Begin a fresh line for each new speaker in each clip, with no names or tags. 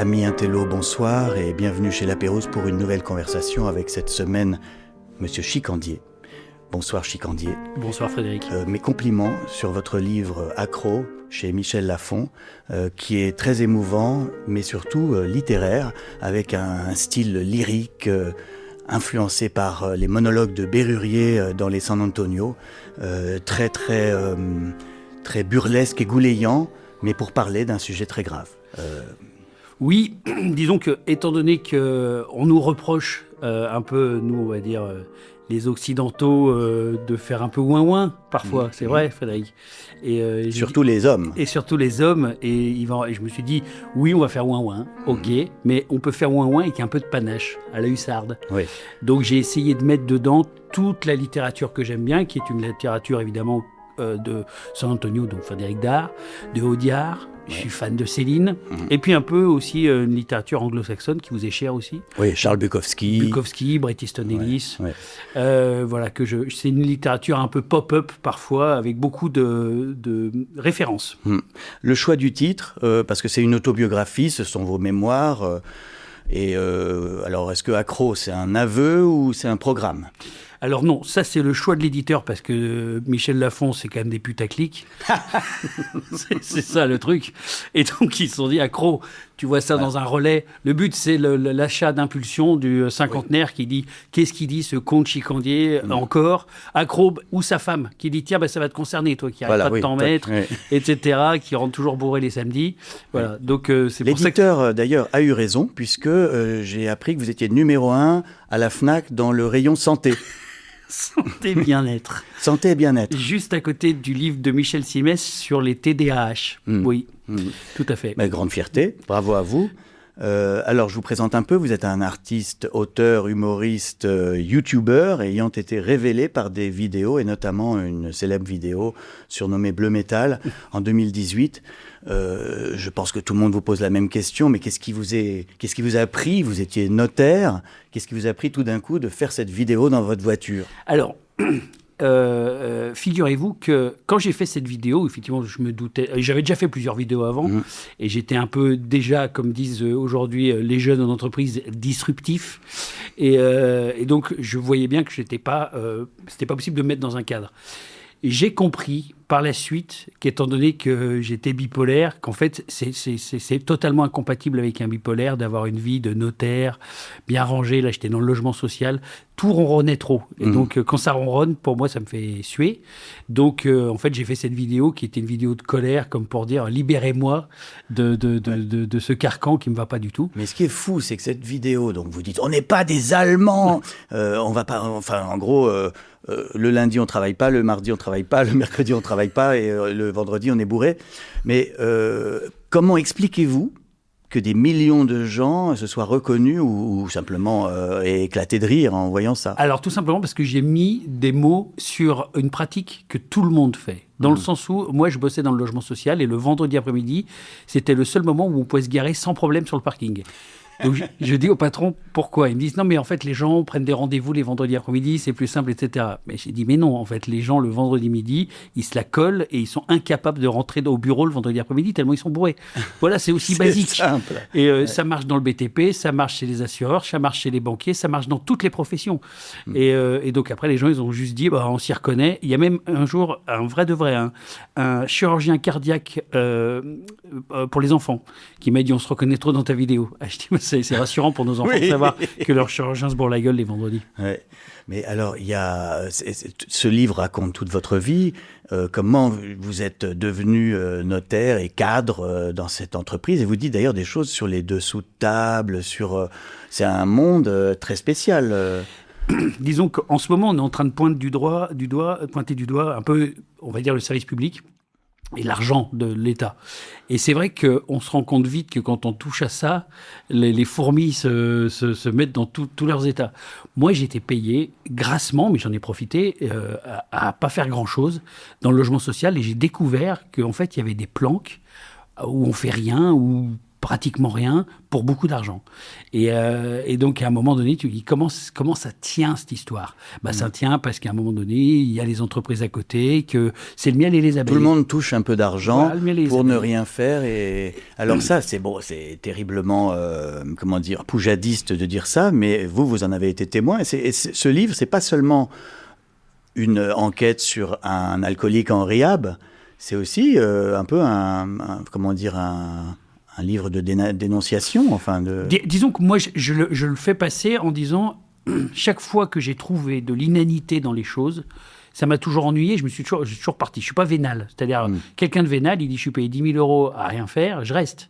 Amis Intello, bonsoir et bienvenue chez La Pérouse pour une nouvelle conversation avec cette semaine Monsieur Chicandier. Bonsoir Chicandier.
Bonsoir Frédéric.
Mes compliments sur votre livre Accro chez Michel Lafon, qui est très émouvant mais surtout littéraire, avec un style lyrique influencé par les monologues de Bérurier dans les San Antonio, très burlesque et gouléant, mais pour parler d'un sujet très grave.
Oui, disons que, étant donné qu'on nous reproche un peu, nous on va dire, les Occidentaux, de faire un peu ouin-ouin, parfois, c'est vrai Frédéric. Et
surtout les hommes.
Et surtout les hommes, et je me suis dit, oui on va faire ouin-ouin, ok, mais on peut faire ouin-ouin avec un peu de panache, à la hussarde.
Oui.
Donc j'ai essayé de mettre dedans toute la littérature que j'aime bien, qui est une littérature évidemment de San Antonio, donc Frédéric Dard, de Audiard. Je suis fan de Céline, et puis un peu aussi une littérature anglo-saxonne qui vous est chère aussi.
Oui, Charles Bukowski.
Bukowski, Bret Easton Ellis.
Ouais.
Voilà, c'est une littérature un peu pop-up parfois, avec beaucoup de références.
Le choix du titre, parce que c'est une autobiographie, ce sont vos mémoires. Alors, est-ce que Accro, c'est un aveu ou c'est un programme ?
Alors non, ça c'est le choix de l'éditeur, parce que Michel Lafon, c'est quand même des putaclics. c'est ça le truc. Et donc ils se sont dit, Accro, tu vois ça dans un relais. Le but, c'est l'achat d'impulsion du cinquantenaire qui dit, qu'est-ce qu'il dit ce con de Chicandier encore ? Accro, ou sa femme, qui dit, tiens, ça va te concerner, toi qui n'arrêtes pas de t'en mettre, etc., qui rentre toujours bourré les samedis. Voilà. Donc c'est pour ça que...
L'éditeur, d'ailleurs, a eu raison, puisque j'ai appris que vous étiez numéro 1 à la Fnac dans le rayon santé.
Santé bien-être.
Santé et bien-être.
Juste à côté du livre de Michel Simès sur les TDAH. Oui, tout à fait.
Mais grande fierté, bravo à vous. Alors, je vous présente un peu. Vous êtes un artiste, auteur, humoriste, youtubeur, ayant été révélé par des vidéos, et notamment une célèbre vidéo surnommée Bleu Métal en 2018. Je pense que tout le monde vous pose la même question, mais qu'est-ce qui vous a pris ? Vous étiez notaire. Qu'est-ce qui vous a pris tout d'un coup de faire cette vidéo dans votre voiture ?
Alors, figurez-vous que quand j'ai fait cette vidéo, effectivement, je me doutais. J'avais déjà fait plusieurs vidéos avant, et j'étais un peu déjà, comme disent aujourd'hui les jeunes en entreprise, disruptif. Et donc, je voyais bien que c'était pas possible de me mettre dans un cadre. Et j'ai compris par la suite qu'étant donné que j'étais bipolaire, qu'en fait, c'est totalement incompatible avec un bipolaire d'avoir une vie de notaire bien rangée. Là, j'étais dans le logement social. Tout ronronnait trop. Et donc, quand ça ronronne, pour moi, ça me fait suer. Donc, en fait, j'ai fait cette vidéo qui était une vidéo de colère, comme pour dire « libérez-moi de ce carcan qui ne me va pas du tout ».
Mais ce qui est fou, c'est que cette vidéo, donc vous dites « on n'est pas des Allemands ». On va pas... Enfin, en gros... le lundi, on travaille pas, le mardi, on travaille pas, le mercredi, on travaille pas, et le vendredi, on est bourré. Mais comment expliquez-vous que des millions de gens se soient reconnus ou simplement aient éclaté de rire en voyant ça ?
Alors, tout simplement parce que j'ai mis des mots sur une pratique que tout le monde fait. Dans le sens où, moi, je bossais dans le logement social, et le vendredi après-midi, c'était le seul moment où on pouvait se garer sans problème sur le parking. Donc, je dis au patron, pourquoi ? Ils me disent, non, mais en fait, les gens prennent des rendez-vous les vendredis après-midi, c'est plus simple, etc. Mais j'ai dit, mais non, en fait, les gens, le vendredi midi, ils se la collent et ils sont incapables de rentrer au bureau le vendredi après-midi tellement ils sont bourrés. Voilà, c'est aussi basique.
Simple.
Et ça marche dans le BTP, ça marche chez les assureurs, ça marche chez les banquiers, ça marche dans toutes les professions. Et donc, après, les gens, ils ont juste dit, on s'y reconnaît. Il y a même un jour, un vrai de vrai, un chirurgien cardiaque pour les enfants qui m'a dit, on se reconnaît trop dans ta vidéo. Ah, je dis, c'est rassurant pour nos enfants de savoir que leur chirurgien se bourre la gueule les vendredis.
Ouais. Mais alors, ce livre raconte toute votre vie. Comment vous êtes devenu notaire et cadre dans cette entreprise. Et vous dites d'ailleurs des choses sur les dessous de table, c'est un monde très spécial.
Disons qu'en ce moment, on est en train de pointer du doigt un peu, on va dire, le service public et l'argent de l'État. Et c'est vrai qu'on se rend compte vite que quand on touche à ça, les fourmis se mettent dans tous leurs états. Moi, j'ai été payé grassement, mais j'en ai profité, à pas faire grand-chose dans le logement social, et j'ai découvert qu'en fait, il y avait des planques où on fait rien, où pratiquement rien pour beaucoup d'argent. Et donc, à un moment donné, tu dis comment ça tient cette histoire ? Ça tient parce qu'à un moment donné, il y a les entreprises à côté, que c'est le miel et les abeilles.
Tout le monde touche un peu d'argent pour ne
abeilles.
rien faire. Et alors ça, c'est terriblement, poujadiste de dire ça, mais vous en avez été témoin. Ce livre, c'est pas seulement une enquête sur un alcoolique en rehab, c'est aussi un peu un livre de dénonciation,
Disons que moi, je le fais passer en disant, chaque fois que j'ai trouvé de l'inanité dans les choses, ça m'a toujours ennuyé, je suis toujours parti. Je ne suis pas vénal. C'est-à-dire, quelqu'un de vénal, il dit, je suis payé 10 000 € à rien faire, je reste.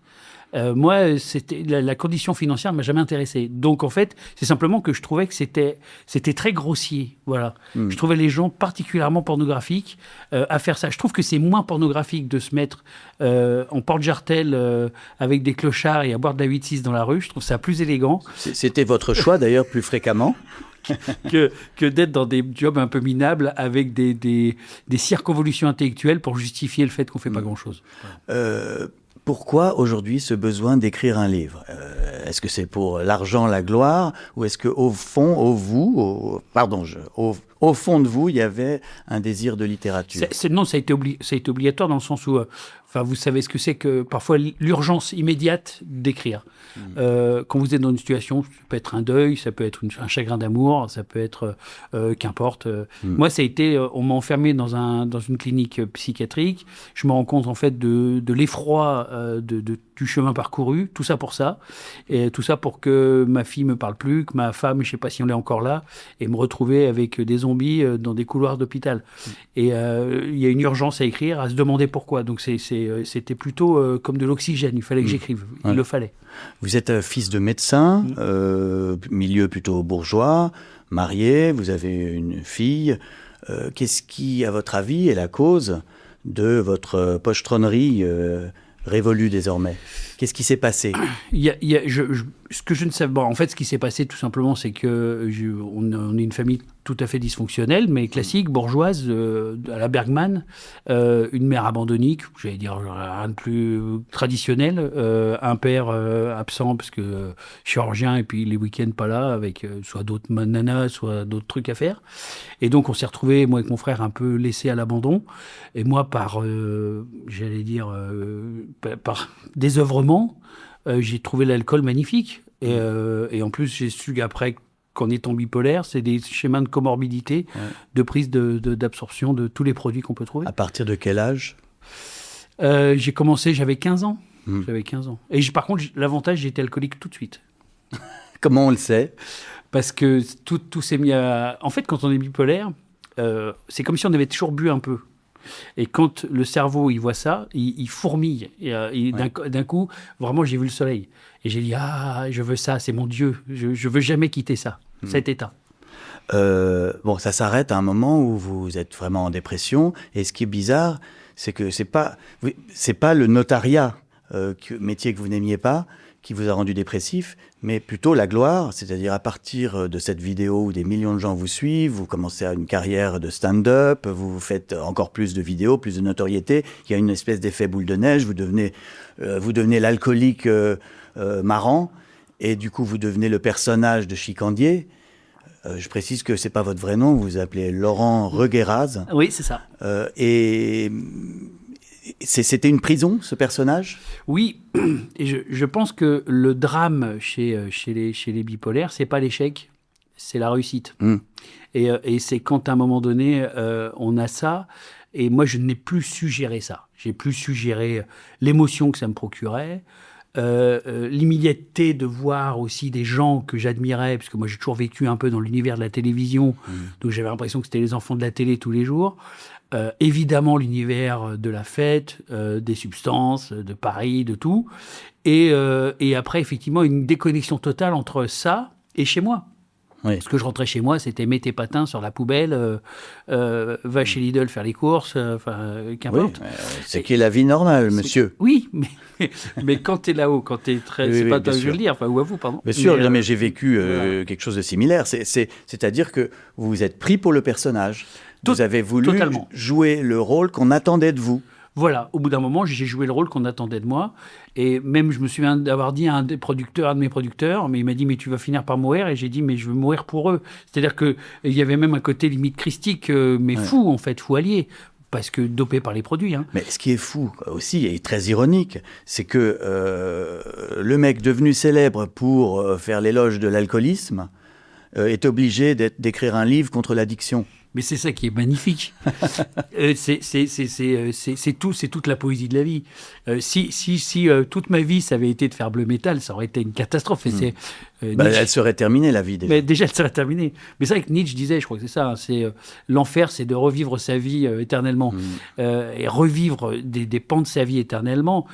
Moi, c'était la condition financière ne m'a jamais intéressé. Donc, en fait, c'est simplement que je trouvais que c'était très grossier. Voilà. Je trouvais les gens particulièrement pornographiques à faire ça. Je trouve que c'est moins pornographique de se mettre en porte-jartel avec des clochards et à boire de la 8-6 dans la rue. Je trouve ça plus élégant.
C'était votre choix, d'ailleurs, plus fréquemment
que d'être dans des jobs un peu minables avec des circonvolutions intellectuelles pour justifier le fait qu'on ne fait pas grand-chose.
Pourquoi aujourd'hui ce besoin d'écrire un livre ? Est-ce que c'est pour l'argent, la gloire, ou est-ce qu'au fond, au fond de vous, il y avait un désir de littérature ?
Non, ça a été obligatoire dans le sens où, vous savez ce que c'est que parfois l'urgence immédiate d'écrire. Quand vous êtes dans une situation, ça peut être un deuil, ça peut être un chagrin d'amour, ça peut être qu'importe. Moi, ça a été, on m'a enfermé dans une clinique psychiatrique. Je me rends compte en fait de l'effroi du chemin parcouru. Tout ça pour ça, et tout ça pour que ma fille me parle plus, que ma femme, je sais pas si on est encore là, et me retrouver avec des zombies dans des couloirs d'hôpital. Et il y a une urgence à écrire, à se demander pourquoi. Donc c'était plutôt comme de l'oxygène. Il fallait que j'écrive. Il le fallait.
Vous êtes fils de médecin, milieu plutôt bourgeois, marié, vous avez une fille. Qu'est-ce qui, à votre avis, est la cause de votre pochetronnerie révolue désormais ? Qu'est-ce qui s'est passé ?
Ce que je ne sais pas, en fait, ce qui s'est passé tout simplement, c'est que on est une famille tout à fait dysfonctionnelle, mais classique, bourgeoise, à la Bergman, une mère abandonnique, j'allais dire rien de plus traditionnel, un père absent parce que chirurgien et puis les week-ends pas là, avec soit d'autres nanas, soit d'autres trucs à faire. Et donc on s'est retrouvés, moi avec mon frère, un peu laissés à l'abandon. Et moi, par désœuvrement, j'ai trouvé l'alcool magnifique. Et en plus, j'ai su qu'après, qu'en étant bipolaire, c'est des schémas de comorbidité, de prise d'absorption de tous les produits qu'on peut trouver.
À partir de quel âge ?
J'ai commencé, j'avais 15 ans. J'avais 15 ans. Et par contre, l'avantage, j'étais alcoolique tout de suite.
Comment on le sait ?
Parce que tout s'est mis à... En fait, quand on est bipolaire, c'est comme si on avait toujours bu un peu. Et quand le cerveau il voit ça, il fourmille. Et d'un coup, vraiment, j'ai vu le soleil. Et j'ai dit, je veux ça, c'est mon Dieu. Je veux jamais quitter ça, cet état.
Ça s'arrête à un moment où vous êtes vraiment en dépression. Et ce qui est bizarre, c'est que c'est pas le notariat, métier que vous n'aimiez pas, qui vous a rendu dépressif, mais plutôt la gloire, c'est-à-dire à partir de cette vidéo où des millions de gens vous suivent, vous commencez à une carrière de stand-up, vous faites encore plus de vidéos, plus de notoriété, il y a une espèce d'effet boule de neige, vous devenez l'alcoolique marrant, et du coup vous devenez le personnage de Chicandier. Je précise que c'est pas votre vrai nom, vous vous appelez Laurent Regueraz.
Oui, c'est ça.
C'était une prison, ce personnage ?
Oui, et je pense que le drame chez les bipolaires, c'est pas l'échec, c'est la réussite. Et c'est quand à un moment donné, on a ça, et moi je n'ai plus su gérer ça. J'ai plus su gérer l'émotion que ça me procurait, l'immédiateté de voir aussi des gens que j'admirais, parce que moi j'ai toujours vécu un peu dans l'univers de la télévision, donc j'avais l'impression que c'était les enfants de la télé tous les jours. Évidemment l'univers de la fête, des substances, de Paris, de tout. Et après, effectivement, une déconnexion totale entre ça et chez moi. Oui. Parce que je rentrais chez moi, c'était mets tes patins sur la poubelle, va chez Lidl faire les courses, qu'importe.
Oui, c'est qui est la vie normale, monsieur.
Oui, mais quand tu es là-haut, quand tu es très... c'est pas toi que je veux le dire, ou à vous, pardon.
Bien sûr, mais j'ai vécu quelque chose de similaire. C'est-à-dire que vous vous êtes pris pour le personnage. Vous avez voulu jouer le rôle qu'on attendait de vous.
Voilà, au bout d'un moment, j'ai joué le rôle qu'on attendait de moi. Et même, je me souviens d'avoir dit à un de mes producteurs, mais il m'a dit, mais tu vas finir par mourir. Et j'ai dit, mais je veux mourir pour eux. C'est-à-dire qu'il y avait même un côté limite christique, mais fou, en fait, fou allié. Parce que dopé par les produits. Hein.
Mais ce qui est fou aussi, et très ironique, c'est que le mec devenu célèbre pour faire l'éloge de l'alcoolisme est obligé d'écrire un livre contre l'addiction.
Mais c'est ça qui est magnifique. C'est toute la poésie de la vie. Si toute ma vie, ça avait été de faire bleu métal, ça aurait été une catastrophe. Et
elle serait terminée, la vie, déjà.
Mais déjà, elle serait terminée. Mais c'est vrai que Nietzsche disait, je crois que c'est ça, hein, l'enfer, c'est de revivre sa vie éternellement. Et revivre des pans de sa vie éternellement,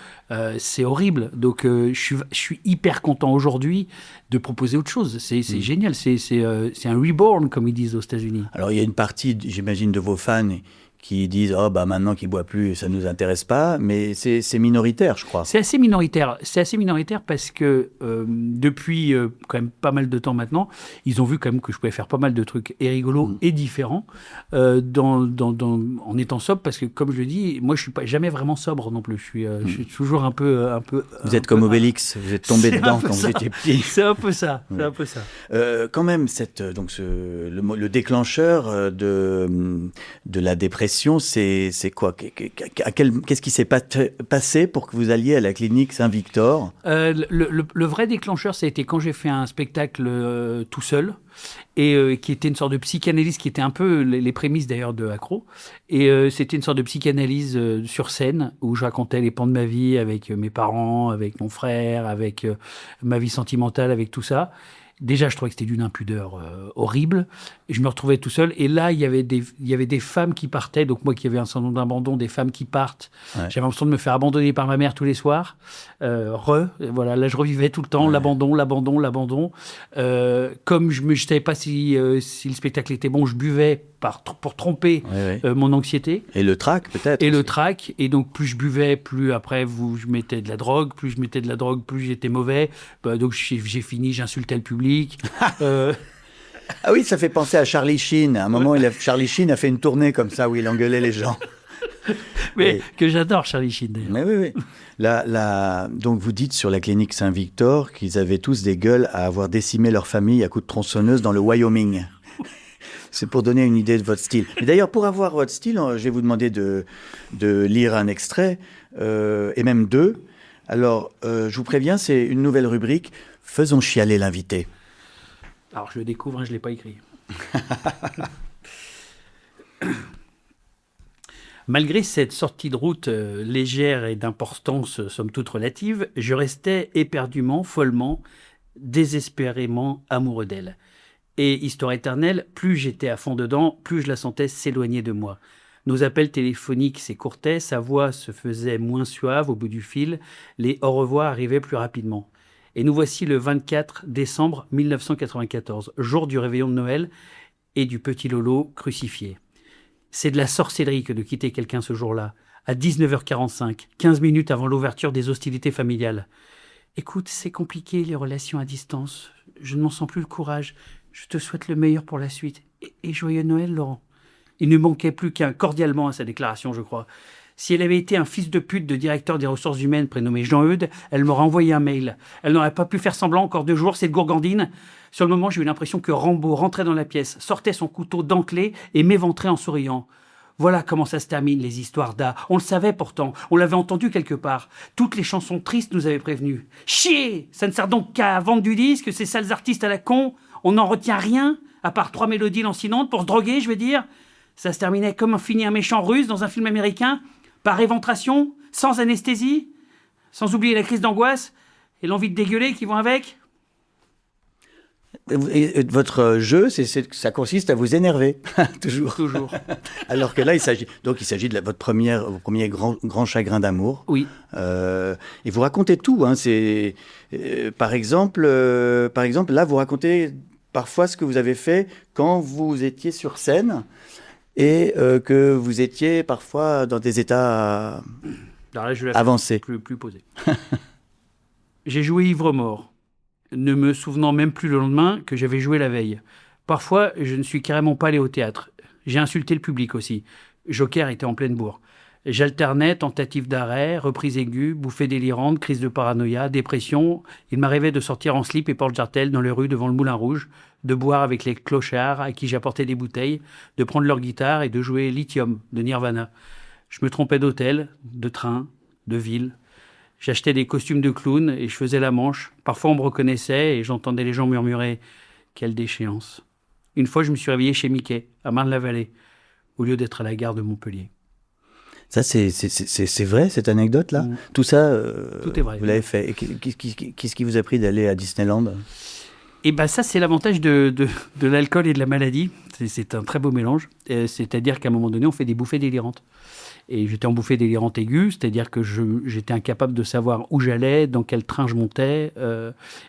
c'est horrible. Donc, je suis hyper content aujourd'hui de proposer autre chose. C'est génial. C'est un reborn, comme ils disent aux États-Unis.
Alors, il y a une partie, j'imagine, de vos fans qui disent « Oh, bah maintenant qu'il ne boit plus, ça ne nous intéresse pas », mais c'est minoritaire, je crois.
C'est assez minoritaire. C'est assez minoritaire parce que depuis quand même pas mal de temps maintenant, ils ont vu quand même que je pouvais faire pas mal de trucs et rigolos et différents en étant sobre, parce que, comme je le dis, moi, je ne suis jamais vraiment sobre non plus. Je suis toujours un peu
vous êtes comme Obélix, vous êtes tombé dedans quand vous étiez petit.
C'est un peu ça. C'est un peu ça.
Quand même, le déclencheur de la dépression, c'est quoi? Qu'est-ce qui s'est passé pour que vous alliez à la clinique Saint-Victor?
Le vrai déclencheur, ça a été quand j'ai fait un spectacle tout seul, et qui était une sorte de psychanalyse, qui était un peu les prémices d'ailleurs de Accro. Et c'était une sorte de psychanalyse sur scène, où je racontais les pans de ma vie avec mes parents, avec mon frère, avec ma vie sentimentale, avec tout ça. Déjà, je trouvais que c'était d'une impudeur horrible. Je me retrouvais tout seul. Et là, il y avait des femmes qui partaient. Donc, moi qui avais un certain nombre d'abandons, des femmes qui partent. Ouais. J'avais l'impression de me faire abandonner par ma mère tous les soirs. Voilà, là, je revivais tout le temps l'abandon. Comme je ne savais pas si le spectacle était bon, je buvais pour tromper mon anxiété.
Et le trac, peut-être.
Et aussi. Le trac. Et donc, plus je buvais, plus après, je mettais de la drogue. Plus je mettais de la drogue, plus j'étais mauvais. Donc, j'ai fini, j'insultais le public.
Ah oui, ça fait penser à Charlie Sheen. À un moment, Charlie Sheen a fait une tournée comme ça, où il engueulait les gens.
Mais que j'adore Charlie Sheen, d'ailleurs.
Mais oui. Donc, vous dites sur la clinique Saint-Victor qu'ils avaient tous des gueules à avoir décimé leur famille à coups de tronçonneuse dans le Wyoming. C'est pour donner une idée de votre style. Mais d'ailleurs, pour avoir votre style, je vais vous demander de lire un extrait, et même deux. Alors, je vous préviens, c'est une nouvelle rubrique. Faisons chialer l'invité.
Alors, je le découvre, je ne l'ai pas écrit. Malgré cette sortie de route légère et d'importance somme toute relative, je restais éperdument, follement, désespérément amoureux d'elle. Et histoire éternelle, plus j'étais à fond dedans, plus je la sentais s'éloigner de moi. Nos appels téléphoniques s'écourtaient, sa voix se faisait moins suave au bout du fil, les au revoir arrivaient plus rapidement. Et nous voici le 24 décembre 1994, jour du réveillon de Noël et du petit Lolo crucifié. C'est de la sorcellerie que de quitter quelqu'un ce jour-là, à 19h45, 15 minutes avant l'ouverture des hostilités familiales. Écoute, c'est compliqué les relations à distance. Je ne m'en sens plus le courage. Je te souhaite le meilleur pour la suite. Et joyeux Noël, Laurent. Il ne manquait plus qu'un cordialement à sa déclaration, je crois. Si elle avait été un fils de pute de directeur des ressources humaines prénommé Jean-Eudes, elle m'aurait envoyé un mail. Elle n'aurait pas pu faire semblant encore 2 jours, cette gourgandine. Sur le moment, j'ai eu l'impression que Rambo rentrait dans la pièce, sortait son couteau dentelé et m'éventrait en souriant. Voilà comment ça se termine, les histoires d'A. On le savait pourtant, on l'avait entendu quelque part. Toutes les chansons tristes nous avaient prévenus. Chier! Ça ne sert donc qu'à vendre du disque, ces sales artistes à la con. On n'en retient rien, à part 3 mélodies lancinantes pour se droguer, je veux dire. Ça se terminait comme finit un méchant russe dans un film américain, par éventration, sans anesthésie, sans oublier la crise d'angoisse et l'envie de dégueuler qui vont avec.
Et votre jeu, ça consiste à vous énerver, toujours.
Toujours.
Alors que là, il s'agit de votre premier grand chagrin d'amour.
Oui.
Et vous racontez tout. Hein, par exemple, là, vous racontez parfois ce que vous avez fait quand vous étiez sur scène et que vous étiez parfois dans des états avancés.
Plus posé. J'ai joué ivre-mort, ne me souvenant même plus le lendemain que j'avais joué la veille. Parfois, je ne suis carrément pas allé au théâtre. J'ai insulté le public aussi. Joker était en pleine bourre. J'alternais tentative d'arrêt, reprise aiguë, bouffée délirante, crise de paranoïa, dépression. Il m'arrivait de sortir en slip et porte-jartel dans les rues devant le Moulin Rouge, de boire avec les clochards à qui j'apportais des bouteilles, de prendre leur guitare et de jouer Lithium de Nirvana. Je me trompais d'hôtel, de train, de ville. J'achetais des costumes de clown et je faisais la manche. Parfois on me reconnaissait et j'entendais les gens murmurer « Quelle déchéance !» Une fois je me suis réveillé chez Mickey, à Marne-la-Vallée, au lieu d'être à la gare de Montpellier.
Ça, c'est vrai, cette anecdote-là? Tout ça,
tout est vrai.
Vous l'avez fait. Et qu'est-ce qui vous a pris d'aller à Disneyland?
Et ben ça, c'est l'avantage de l'alcool et de la maladie. C'est un très beau mélange. C'est-à-dire qu'à un moment donné, on fait des bouffées délirantes. Et j'étais en bouffée délirante aiguë, c'est-à-dire que j'étais incapable de savoir où j'allais, dans quel train je montais.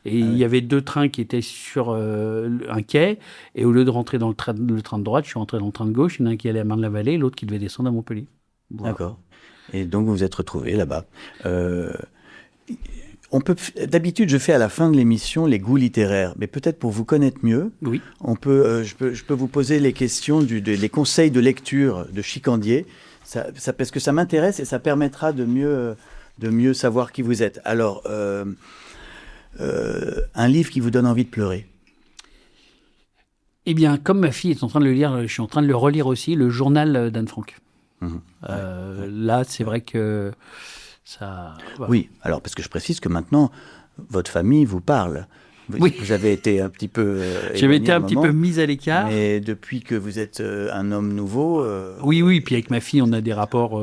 Il y avait 2 trains qui étaient sur un quai. Et au lieu de rentrer dans le train de droite, je suis rentré dans le train de gauche. Il y en a un qui allait à Marne-la-Vallée, l'autre qui devait descendre à Montpellier. Voilà.
D'accord. Et donc, vous vous êtes retrouvé là-bas. D'habitude, je fais à la fin de l'émission les goûts littéraires, mais peut-être pour vous connaître mieux,
oui.
Je peux vous poser les questions, les conseils de lecture de Chicandier, parce que ça m'intéresse et ça permettra de mieux savoir qui vous êtes. Alors, un livre qui vous donne envie de pleurer?
Eh bien, comme ma fille est en train de le lire, je suis en train de le relire aussi, le journal d'Anne Frank. Là, c'est vrai que ça... Voilà.
Oui, alors parce que je précise que maintenant, votre famille vous parle. Vous avez été un petit peu...
J'avais été un petit peu mise à l'écart.
Mais depuis que vous êtes un homme nouveau...
Oui, puis avec ma fille, on a des rapports...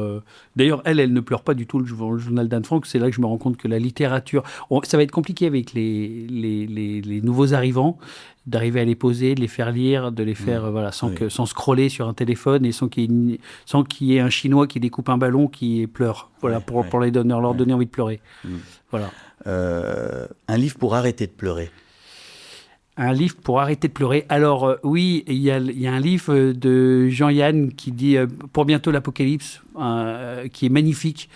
D'ailleurs, elle ne pleure pas du tout le journal d'Anne Frank. C'est là que je me rends compte que la littérature... Ça va être compliqué avec les nouveaux arrivants, d'arriver à les poser, de les faire lire, de les faire sans scroller sur un téléphone et sans qu'il y ait un Chinois qui découpe un ballon qui pleure. Voilà, pour leur donner envie de pleurer. Voilà.
Un livre pour arrêter de pleurer.
Un livre pour arrêter de pleurer. Alors, oui, il y a un livre de Jean-Yann qui dit « Pour bientôt l'apocalypse », qui est magnifique,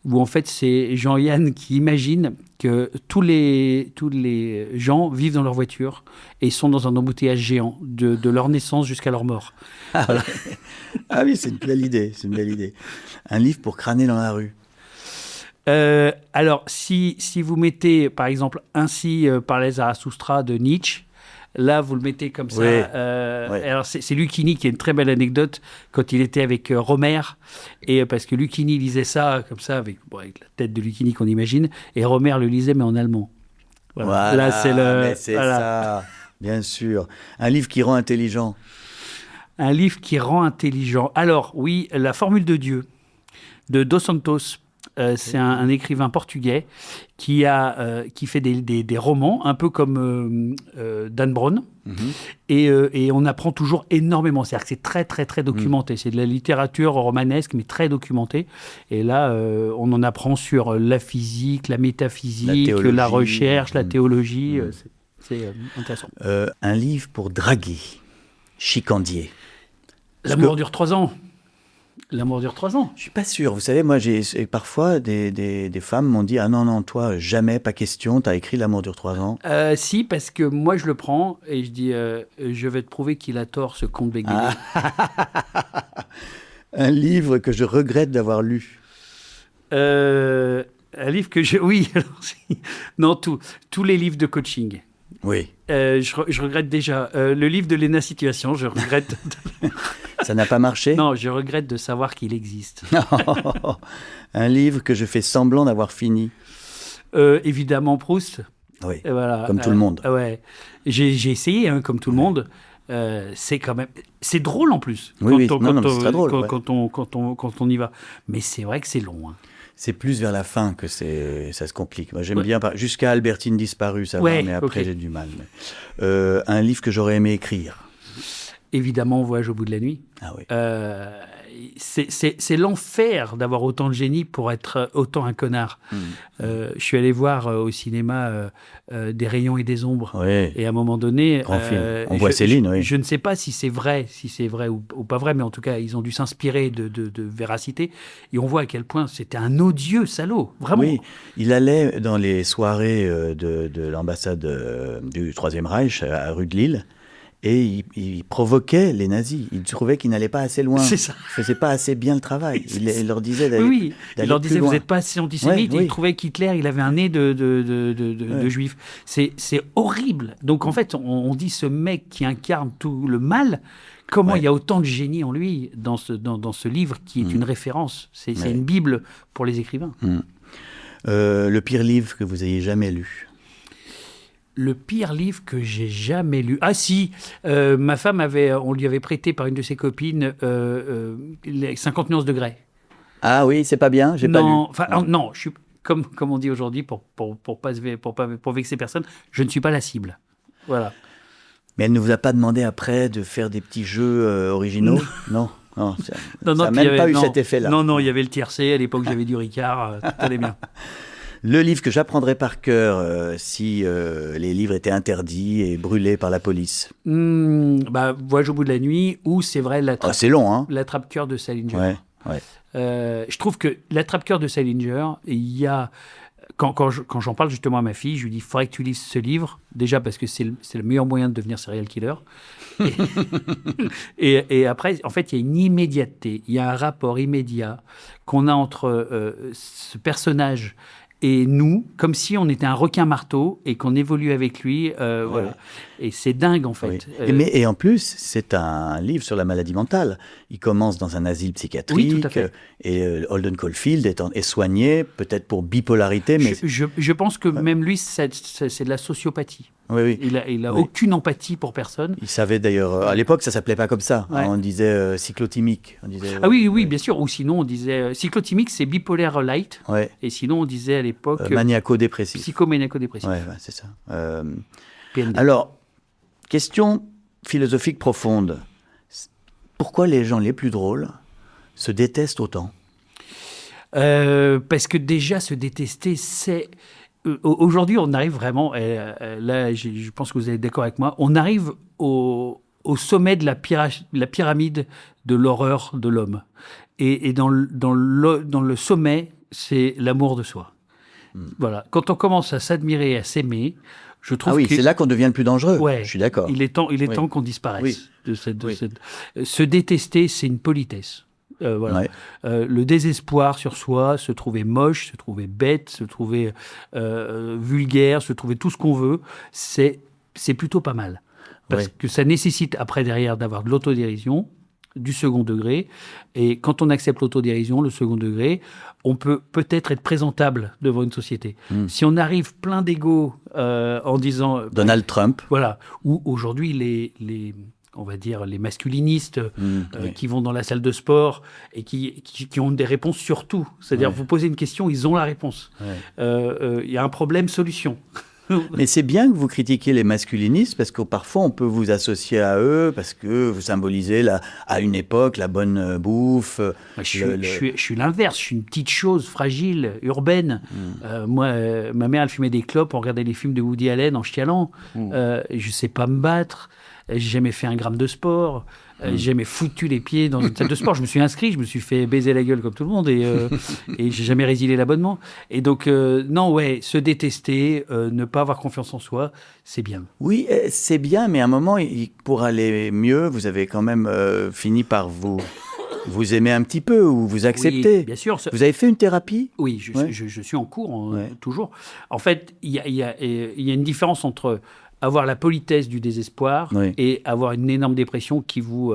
où en fait, c'est Jean-Yann qui imagine que tous les gens vivent dans leur voiture et sont dans un embouteillage géant, de leur naissance jusqu'à leur mort. Voilà.
Ah oui, c'est une belle idée, Un livre pour crâner dans la rue.
Alors, si vous mettez, par exemple, Ainsi parlait Zarathustra de Nietzsche, là, vous le mettez comme ça. Alors, c'est Lucchini qui a une très belle anecdote quand il était avec Romer. Et parce que Lucchini lisait ça comme ça, avec la tête de Lucchini qu'on imagine. Et Romer le lisait, mais en allemand.
Voilà, là, c'est ça, bien sûr. Un livre qui rend intelligent.
Un livre qui rend intelligent. Alors, oui, La formule de Dieu, de Dos Santos. C'est un écrivain portugais qui fait des romans, un peu comme Dan Brown. Et on apprend toujours énormément. C'est-à-dire que c'est très, très, très documenté. C'est de la littérature romanesque, mais très documentée. Et là, on en apprend sur la physique, la métaphysique, la recherche, la théologie. C'est intéressant.
Un livre pour draguer. Chicandier.
L'amour dure 3 ans. L'amour dure 3 ans.
Je suis pas sûr. Vous savez, moi, parfois des femmes m'ont dit « Ah non, toi, jamais, pas question, t'as écrit L'amour dure 3 ans ».
Si, parce que moi, je le prends et je dis je vais te prouver qu'il a tort, ce con de Bégué.
Un livre que je regrette d'avoir lu.
Un livre que oui, alors, non, tous les livres de coaching.
Oui.
Je regrette déjà. Le livre de Léna Situation, je regrette.
Ça n'a pas marché?
Non, je regrette de savoir qu'il existe.
Un livre que je fais semblant d'avoir fini.
Évidemment, Proust.
Oui,
voilà.
Comme tout le monde.
Ouais. J'ai essayé, comme tout le monde. C'est quand même... C'est drôle en plus.
C'est très drôle.
Quand on y va. Mais c'est vrai que c'est long.
C'est plus vers la fin que ça se complique. Moi, j'aime bien, jusqu'à Albertine disparue, ça va, mais après, j'ai du mal. Un livre que j'aurais aimé écrire.
Évidemment, Voyage au bout de la nuit.
Ah oui.
C'est l'enfer d'avoir autant de génie pour être autant un connard. Je suis allé voir au cinéma Des rayons et des ombres.
Oui.
Et à un moment donné...
Grand film. On voit Céline, oui.
Je ne sais pas si c'est vrai ou pas vrai, mais en tout cas, ils ont dû s'inspirer de véracité. Et on voit à quel point c'était un odieux salaud. Vraiment.
Oui, il allait dans les soirées de l'ambassade du Troisième Reich à rue de Lille. et il provoquait les nazis. Il trouvait qu'ils n'allaient pas assez loin.
C'est ça.
Ils ne faisaient pas assez bien le travail. Il leur disait d'aller
Oui, il leur disait,
plus loin.
vous n'êtes pas assez antisémite.
Ouais,
Et
oui.
il trouvait qu'Hitler, il avait un nez de juif. C'est horrible. Donc, en fait, on dit ce mec qui incarne tout le mal, comment il y a autant de génie en lui dans ce livre qui est une référence. C'est une Bible pour les écrivains.
Le pire livre que vous ayez jamais lu?
Le pire livre que j'ai jamais lu. Ah si, ma femme on lui avait prêté par une de ses copines les 50 nuances de Grey.
Ah oui, c'est pas bien, j'ai pas lu.
Non, je suis comme on dit aujourd'hui pour vexer personne, je ne suis pas la cible. Voilà.
Mais elle ne vous a pas demandé après de faire des petits jeux originaux? Non. Non, ça n'a même pas eu cet effet-là.
Non, il y avait le tiercé. À l'époque, j'avais du Ricard. Tout allait bien.
Le livre que j'apprendrais par cœur si les livres étaient interdits et brûlés par la police?
Voyage au bout de la nuit, ou c'est vrai
c'est long, hein?
l'attrape-cœur de Salinger.
Ouais.
Je trouve que l'attrape-cœur de Salinger, il y a... Quand j'en parle justement à ma fille, je lui dis, il faudrait que tu lises ce livre, déjà parce que c'est le meilleur moyen de devenir serial killer. Et après, en fait, il y a une immédiateté, il y a un rapport immédiat qu'on a entre ce personnage et nous, comme si on était un requin-marteau et qu'on évolue avec lui. Voilà. Et c'est dingue, en fait.
Oui. Et en plus, c'est un livre sur la maladie mentale. Il commence dans un asile psychiatrique.
Oui, tout à fait.
Et Holden Caulfield est soigné, peut-être pour bipolarité. Mais
je pense que même lui, c'est de la sociopathie.
Oui.
Il a aucune empathie pour personne.
Il savait d'ailleurs, à l'époque, ça s'appelait pas comme ça. Ouais. On disait cyclotimique. On disait,
oui, bien sûr. Ou sinon, on disait cyclotimique, c'est bipolaire light.
Ouais.
Et sinon, on disait à l'époque
maniaco-dépressif.
Psychomaniaco-dépressif.
Ouais, c'est ça.
PND.
Alors, question philosophique profonde. Pourquoi les gens les plus drôles se détestent autant?
Parce que déjà, se détester, c'est... Aujourd'hui, on arrive vraiment, là je pense que vous êtes d'accord avec moi, on arrive au sommet de la pyramide de l'horreur de l'homme. Et dans le sommet, c'est l'amour de soi. Voilà. Quand on commence à s'admirer, à s'aimer, je trouve
c'est là qu'on devient le plus dangereux.
Ouais,
je suis d'accord.
Il est temps qu'on disparaisse. Se détester, c'est une politesse. Voilà. Le désespoir sur soi, se trouver moche, se trouver bête, se trouver vulgaire, se trouver tout ce qu'on veut, c'est plutôt pas mal. Parce que ça nécessite après derrière d'avoir de l'autodérision, du second degré. Et quand on accepte l'autodérision, le second degré, on peut peut-être être présentable devant une société. Si on arrive plein d'ego en disant...
Donald Trump.
Voilà. Ou aujourd'hui, on va dire les masculinistes qui vont dans la salle de sport et qui ont des réponses sur tout. C'est-à-dire, vous posez une question, ils ont la réponse. Y a un problème, solution.
Mais c'est bien que vous critiquiez les masculinistes parce que parfois on peut vous associer à eux parce que vous symbolisez à une époque la bonne bouffe.
Je suis l'inverse, je suis une petite chose fragile, urbaine. Moi, ma mère, elle fumait des clopes, on regardait les films de Woody Allen en chialant. Je sais pas me battre. J'ai jamais fait un gramme de sport. J'ai jamais foutu les pieds dans une salle de sport. Je me suis inscrit, je me suis fait baiser la gueule comme tout le monde et j'ai jamais résilié l'abonnement. Et donc, se détester, ne pas avoir confiance en soi, c'est bien. Oui,
c'est bien, mais à un moment, pour aller mieux, vous avez quand même fini par vous aimer un petit peu ou vous accepter.
Oui, bien sûr.
Vous avez fait une thérapie?
Oui, je suis en cours, toujours. En fait, il y a une différence entre avoir la politesse du désespoir et avoir une énorme dépression qui vous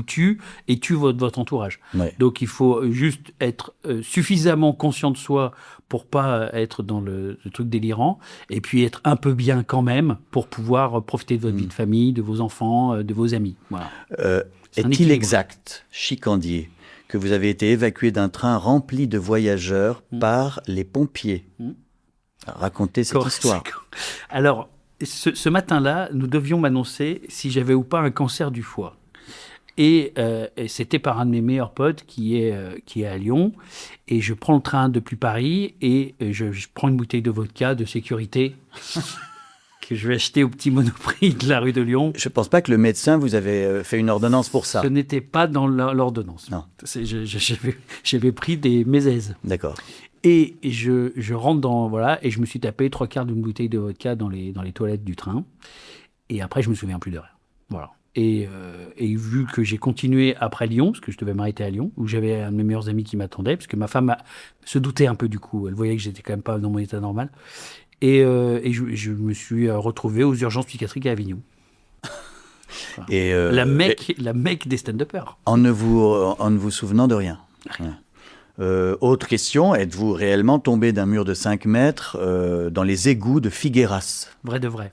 tue et tue votre entourage. Donc il faut juste être suffisamment conscient de soi pour pas être dans le truc délirant et puis être un peu bien quand même pour pouvoir profiter de votre vie de famille, de vos enfants, de vos amis. Voilà.
Est-il exact, Chicandier, que vous avez été évacué d'un train rempli de voyageurs par les pompiers? Racontez cette histoire.
Alors, ce matin-là, nous devions m'annoncer si j'avais ou pas un cancer du foie. Et c'était par un de mes meilleurs potes qui est à Lyon. Et je prends le train depuis Paris et je prends une bouteille de vodka de sécurité que je vais acheter au petit Monoprix de la rue de Lyon.
Je ne pense pas que le médecin vous avait fait une ordonnance pour ça.
Ce n'était pas dans l'ordonnance.
Non.
J'avais pris des mésèses.
D'accord.
Et je rentre et je me suis tapé 3/4 d'une bouteille de vodka dans les toilettes du train. Et après, je me souviens plus de rien. Voilà. Et vu que j'ai continué après Lyon, parce que je devais m'arrêter à Lyon, où j'avais un de mes meilleurs amis qui m'attendait, parce que ma femme se doutait un peu du coup. Elle voyait que j'étais quand même pas dans mon état normal. Et je me suis retrouvé aux urgences psychiatriques à Avignon. Voilà.
Et
la Mecque des stand-uppers.
En ne vous souvenant de rien.
Rien.
Autre question, êtes-vous réellement tombé d'un mur de 5 mètres dans les égouts de Figueras?
Vrai de vrai.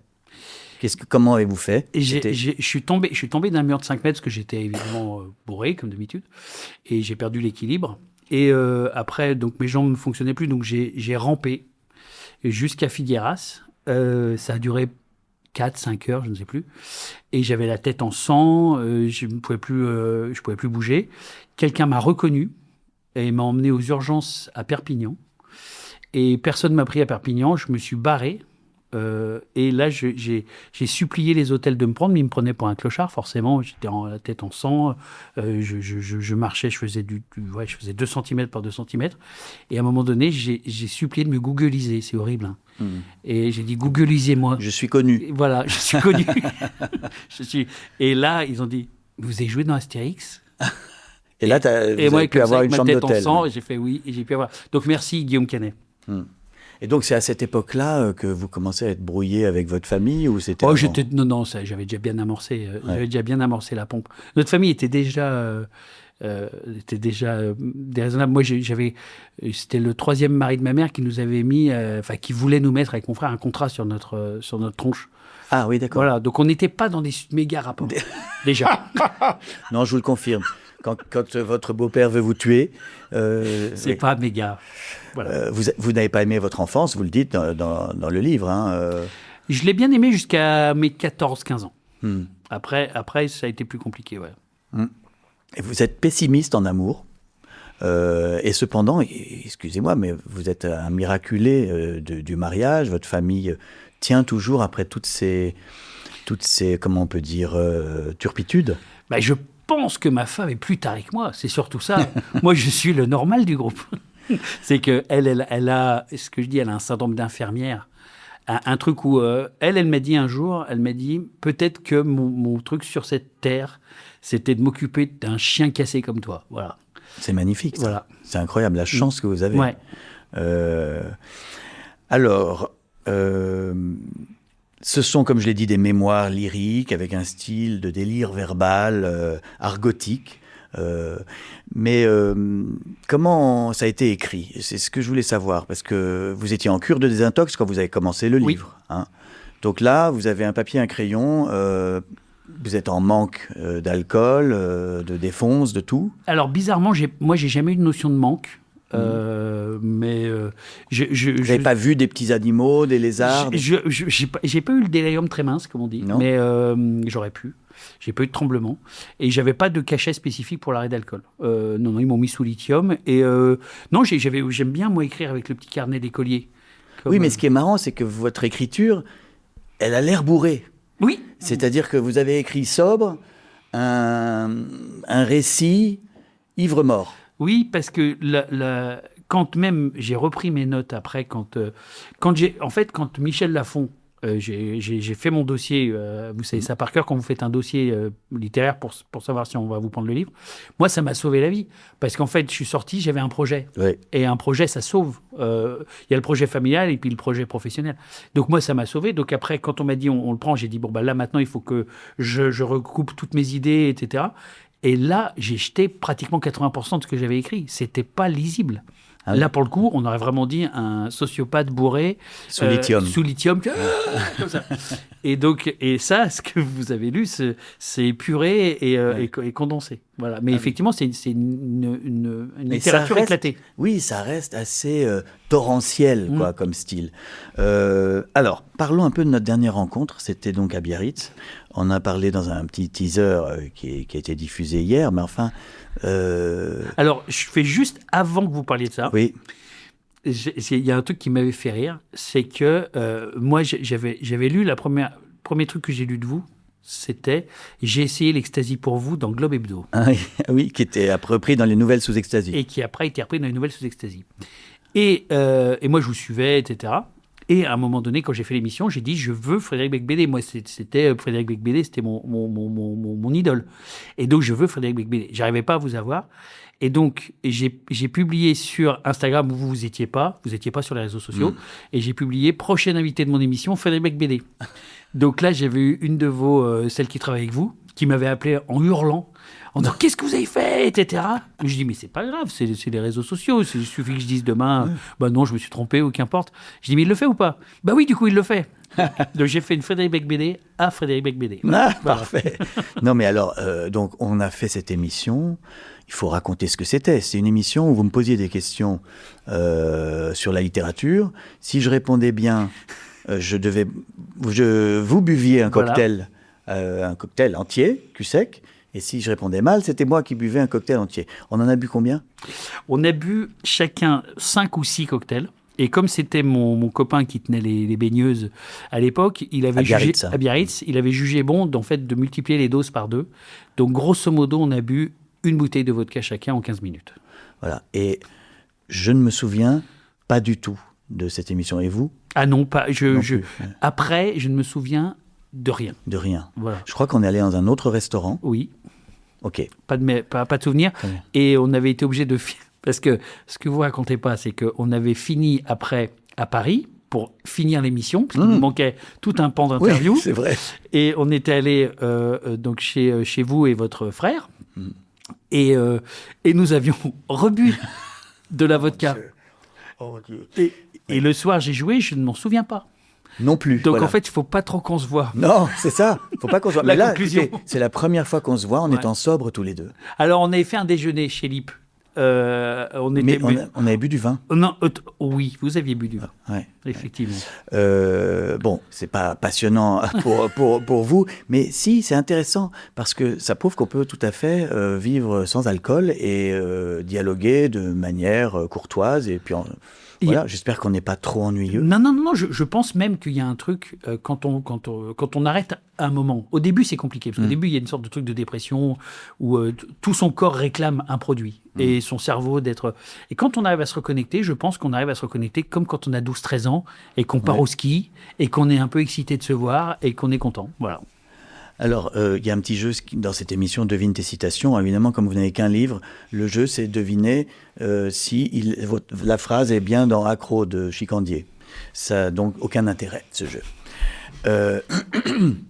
Comment avez-vous fait?
Je suis tombé d'un mur de 5 mètres parce que j'étais évidemment bourré, comme d'habitude, et j'ai perdu l'équilibre. Et après, donc mes jambes ne fonctionnaient plus, donc j'ai rampé jusqu'à Figueras. Ça a duré 4-5 heures, je ne sais plus. Et j'avais la tête en sang, je ne pouvais plus bouger. Quelqu'un m'a reconnu et m'a emmené aux urgences à Perpignan. Et personne ne m'a pris à Perpignan, je me suis barré. Et là, j'ai supplié les hôtels de me prendre, mais ils me prenaient pour un clochard, forcément. J'étais la tête en sang, je marchais, je faisais 2 cm par 2 cm. Et à un moment donné, j'ai supplié de me googliser, c'est horrible. Hein. Et j'ai dit, googlisez-moi.
Je suis connu.
Et voilà, je suis connu. Et là, ils ont dit, vous avez joué dans Astérix?
Et là, vous avez pu avoir une chambre d'hôtel.
Et j'ai fait oui, et j'ai pu avoir. Donc merci Guillaume Canet.
Et donc c'est à cette époque-là que vous commencez à être brouillé avec votre famille ou c'était
non, ça, j'avais déjà bien amorcé. J'avais déjà bien amorcé la pompe. Notre famille était déjà déraisonnable. Moi, c'était le 3e mari de ma mère qui nous avait mis, qui voulait nous mettre avec mon frère un contrat sur notre tronche.
Ah oui, d'accord.
Voilà, donc on n'était pas dans des méga rapports déjà.
Non, je vous le confirme. Quand votre beau-père veut vous tuer...
c'est pas méga. Voilà.
Vous n'avez pas aimé votre enfance, vous le dites dans le livre. Hein,
Je l'ai bien aimé jusqu'à mes 14-15 ans. Après, ça a été plus compliqué, ouais.
Et vous êtes pessimiste en amour. Et cependant, excusez-moi, mais vous êtes un miraculé du mariage. Votre famille tient toujours après toutes ces comment on peut dire, turpitudes.
Je pense que ma femme est plus tarée que moi. C'est surtout ça. Moi, je suis le normal du groupe. C'est que elle a, ce que je dis, elle a un syndrome d'infirmière. Un truc où elle m'a dit un jour, peut-être que mon truc sur cette terre, c'était de m'occuper d'un chien cassé comme toi. Voilà.
C'est magnifique. Ça.
Voilà.
C'est incroyable la chance que vous avez.
Ouais.
Alors, ce sont, comme je l'ai dit, des mémoires lyriques avec un style de délire verbal, argotique. Mais comment ça a été écrit? C'est ce que je voulais savoir, parce que vous étiez en cure de désintox quand vous avez commencé le livre. Hein. Donc là, vous avez un papier, un crayon, vous êtes en manque d'alcool, de défonce, de tout. Alors
bizarrement, moi j'ai jamais eu de notion de manque. Mais
vous n'avez pas vu des petits animaux, des lézards?
J'ai pas eu le délirium très mince, comme on dit, mais j'aurais pu. J'ai pas eu de tremblement et j'avais pas de cachet spécifique pour l'arrêt d'alcool. Non, ils m'ont mis sous lithium et non, j'aime bien moi écrire avec le petit carnet d'écolier.
Oui, mais ce qui est marrant, c'est que votre écriture, elle a l'air bourrée.
Oui.
C'est-à-dire que vous avez écrit sobre un récit ivre-mort.
Oui, parce que quand même j'ai repris mes notes après, quand Michel Lafon, j'ai fait mon dossier, vous savez ça par cœur quand vous faites un dossier littéraire pour savoir si on va vous prendre le livre. Moi, ça m'a sauvé la vie. Parce qu'en fait, je suis sorti, j'avais un projet.
Oui.
Et un projet, ça sauve. Il y a le projet familial et puis le projet professionnel. Donc moi, ça m'a sauvé. Donc après, quand on m'a dit on le prend, j'ai dit, là, maintenant, il faut que je recoupe toutes mes idées, etc. Et là, j'ai jeté pratiquement 80% de ce que j'avais écrit. C'était pas lisible. Ah oui. Là, pour le coup, on aurait vraiment dit un sociopathe bourré.
Sous lithium.
Sous lithium. Comme ça. Et ça, ce que vous avez lu, c'est épuré et condensé. Voilà. Mais effectivement, c'est une littérature éclatée.
Oui, ça reste assez torrentiel, comme style. Alors, parlons un peu de notre dernière rencontre. C'était donc à Biarritz. On a parlé dans un petit teaser qui a été diffusé hier, mais enfin...
Alors, je fais juste avant que vous parliez de ça.
Oui.
Il y a un truc qui m'avait fait rire, c'est que moi, j'avais lu premier truc que j'ai lu de vous, c'était « J'ai essayé l'ecstasy pour vous » dans Globe Hebdo.
Ah oui, qui était repris dans les nouvelles sous ecstasy.
Et qui après a été repris dans les nouvelles sous ecstasy. Et moi, je vous suivais, etc. Et à un moment donné, quand j'ai fait l'émission, j'ai dit je veux Frédéric Becbédé. Moi, c'était Frédéric Becbédé, c'était mon idole. Et donc, je veux Frédéric Becbédé. J'arrivais pas à vous avoir. Et donc, j'ai publié sur Instagram où vous étiez pas sur les réseaux sociaux, et j'ai publié prochain invité de mon émission, Frédéric Becbédé. Donc là, j'avais eu une de vos, celles qui travaille avec vous, qui m'avait appelé en hurlant, en disant qu'est-ce que vous avez fait, etc. Je dis mais c'est pas grave, c'est les réseaux sociaux, il suffit que je dise demain, bah non, je me suis trompé ou qu'importe. Je dis mais il le fait ou pas? Bah oui, du coup il le fait. Donc j'ai fait une Frédéric Becbédé à Frédéric Becbédé.
Ah, voilà. Parfait. Non mais alors, donc on a fait cette émission. Il faut raconter ce que c'était. C'est une émission où vous me posiez des questions sur la littérature. Si je répondais bien, vous buviez un cocktail entier, cul sec. Et si je répondais mal, c'était moi qui buvais un cocktail entier. On en a bu combien?
On a bu chacun 5 ou 6 cocktails. Et comme c'était mon copain qui tenait les baigneuses à l'époque, il avait à Biarritz, il avait jugé bon en fait, de multiplier les doses par 2. Donc grosso modo, on a bu une bouteille de vodka chacun en 15 minutes.
Voilà. Et je ne me souviens pas du tout de cette émission. Et vous?
Ah non, pas. Après, je ne me souviens de rien.
De rien.
Voilà.
Je crois qu'on est allé dans un autre restaurant.
Oui.
Ok.
Pas de souvenir. Et on avait été obligé de... Parce que ce que vous racontez pas, c'est qu'on avait fini après à Paris pour finir l'émission, parce qu'il nous manquait tout un pan d'interview.
Oui, c'est vrai.
Et on était allé donc chez vous et votre frère. Et nous avions rebu de la vodka.
Oh Dieu.
Et le soir, j'ai joué, je ne m'en souviens pas.
Non plus.
Donc
voilà.
En fait, il ne faut pas trop qu'on se voit.
Non, c'est ça. Il ne faut pas qu'on se voit.
La
Mais là,
conclusion.
c'est la première fois qu'on se voit en étant sobres tous les deux.
Alors, on avait fait un déjeuner chez Lip.
Mais on avait bu du vin.
Non, oui, vous aviez bu du vin.
Ouais,
effectivement.
Bon, c'est pas passionnant pour vous, mais si, c'est intéressant parce que ça prouve qu'on peut tout à fait vivre sans alcool et dialoguer de manière courtoise. Et puis, voilà, j'espère qu'on n'est pas trop ennuyeux.
Non, je pense même qu'il y a un truc, quand on arrête un moment. Au début, c'est compliqué, parce qu'au début, il y a une sorte de truc de dépression où tout son corps réclame un produit, et son cerveau d'être... Et quand on arrive à se reconnecter, je pense qu'on arrive à se reconnecter comme quand on a 12-13 ans, et qu'on part au ski, et qu'on est un peu excité de se voir, et qu'on est content. Voilà.
Alors, il y a un petit jeu dans cette émission, devine tes citations. Évidemment, comme vous n'avez qu'un livre, le jeu, c'est deviner si la phrase est bien dans Accro de Chicandier. Ça n'a donc aucun intérêt, ce jeu.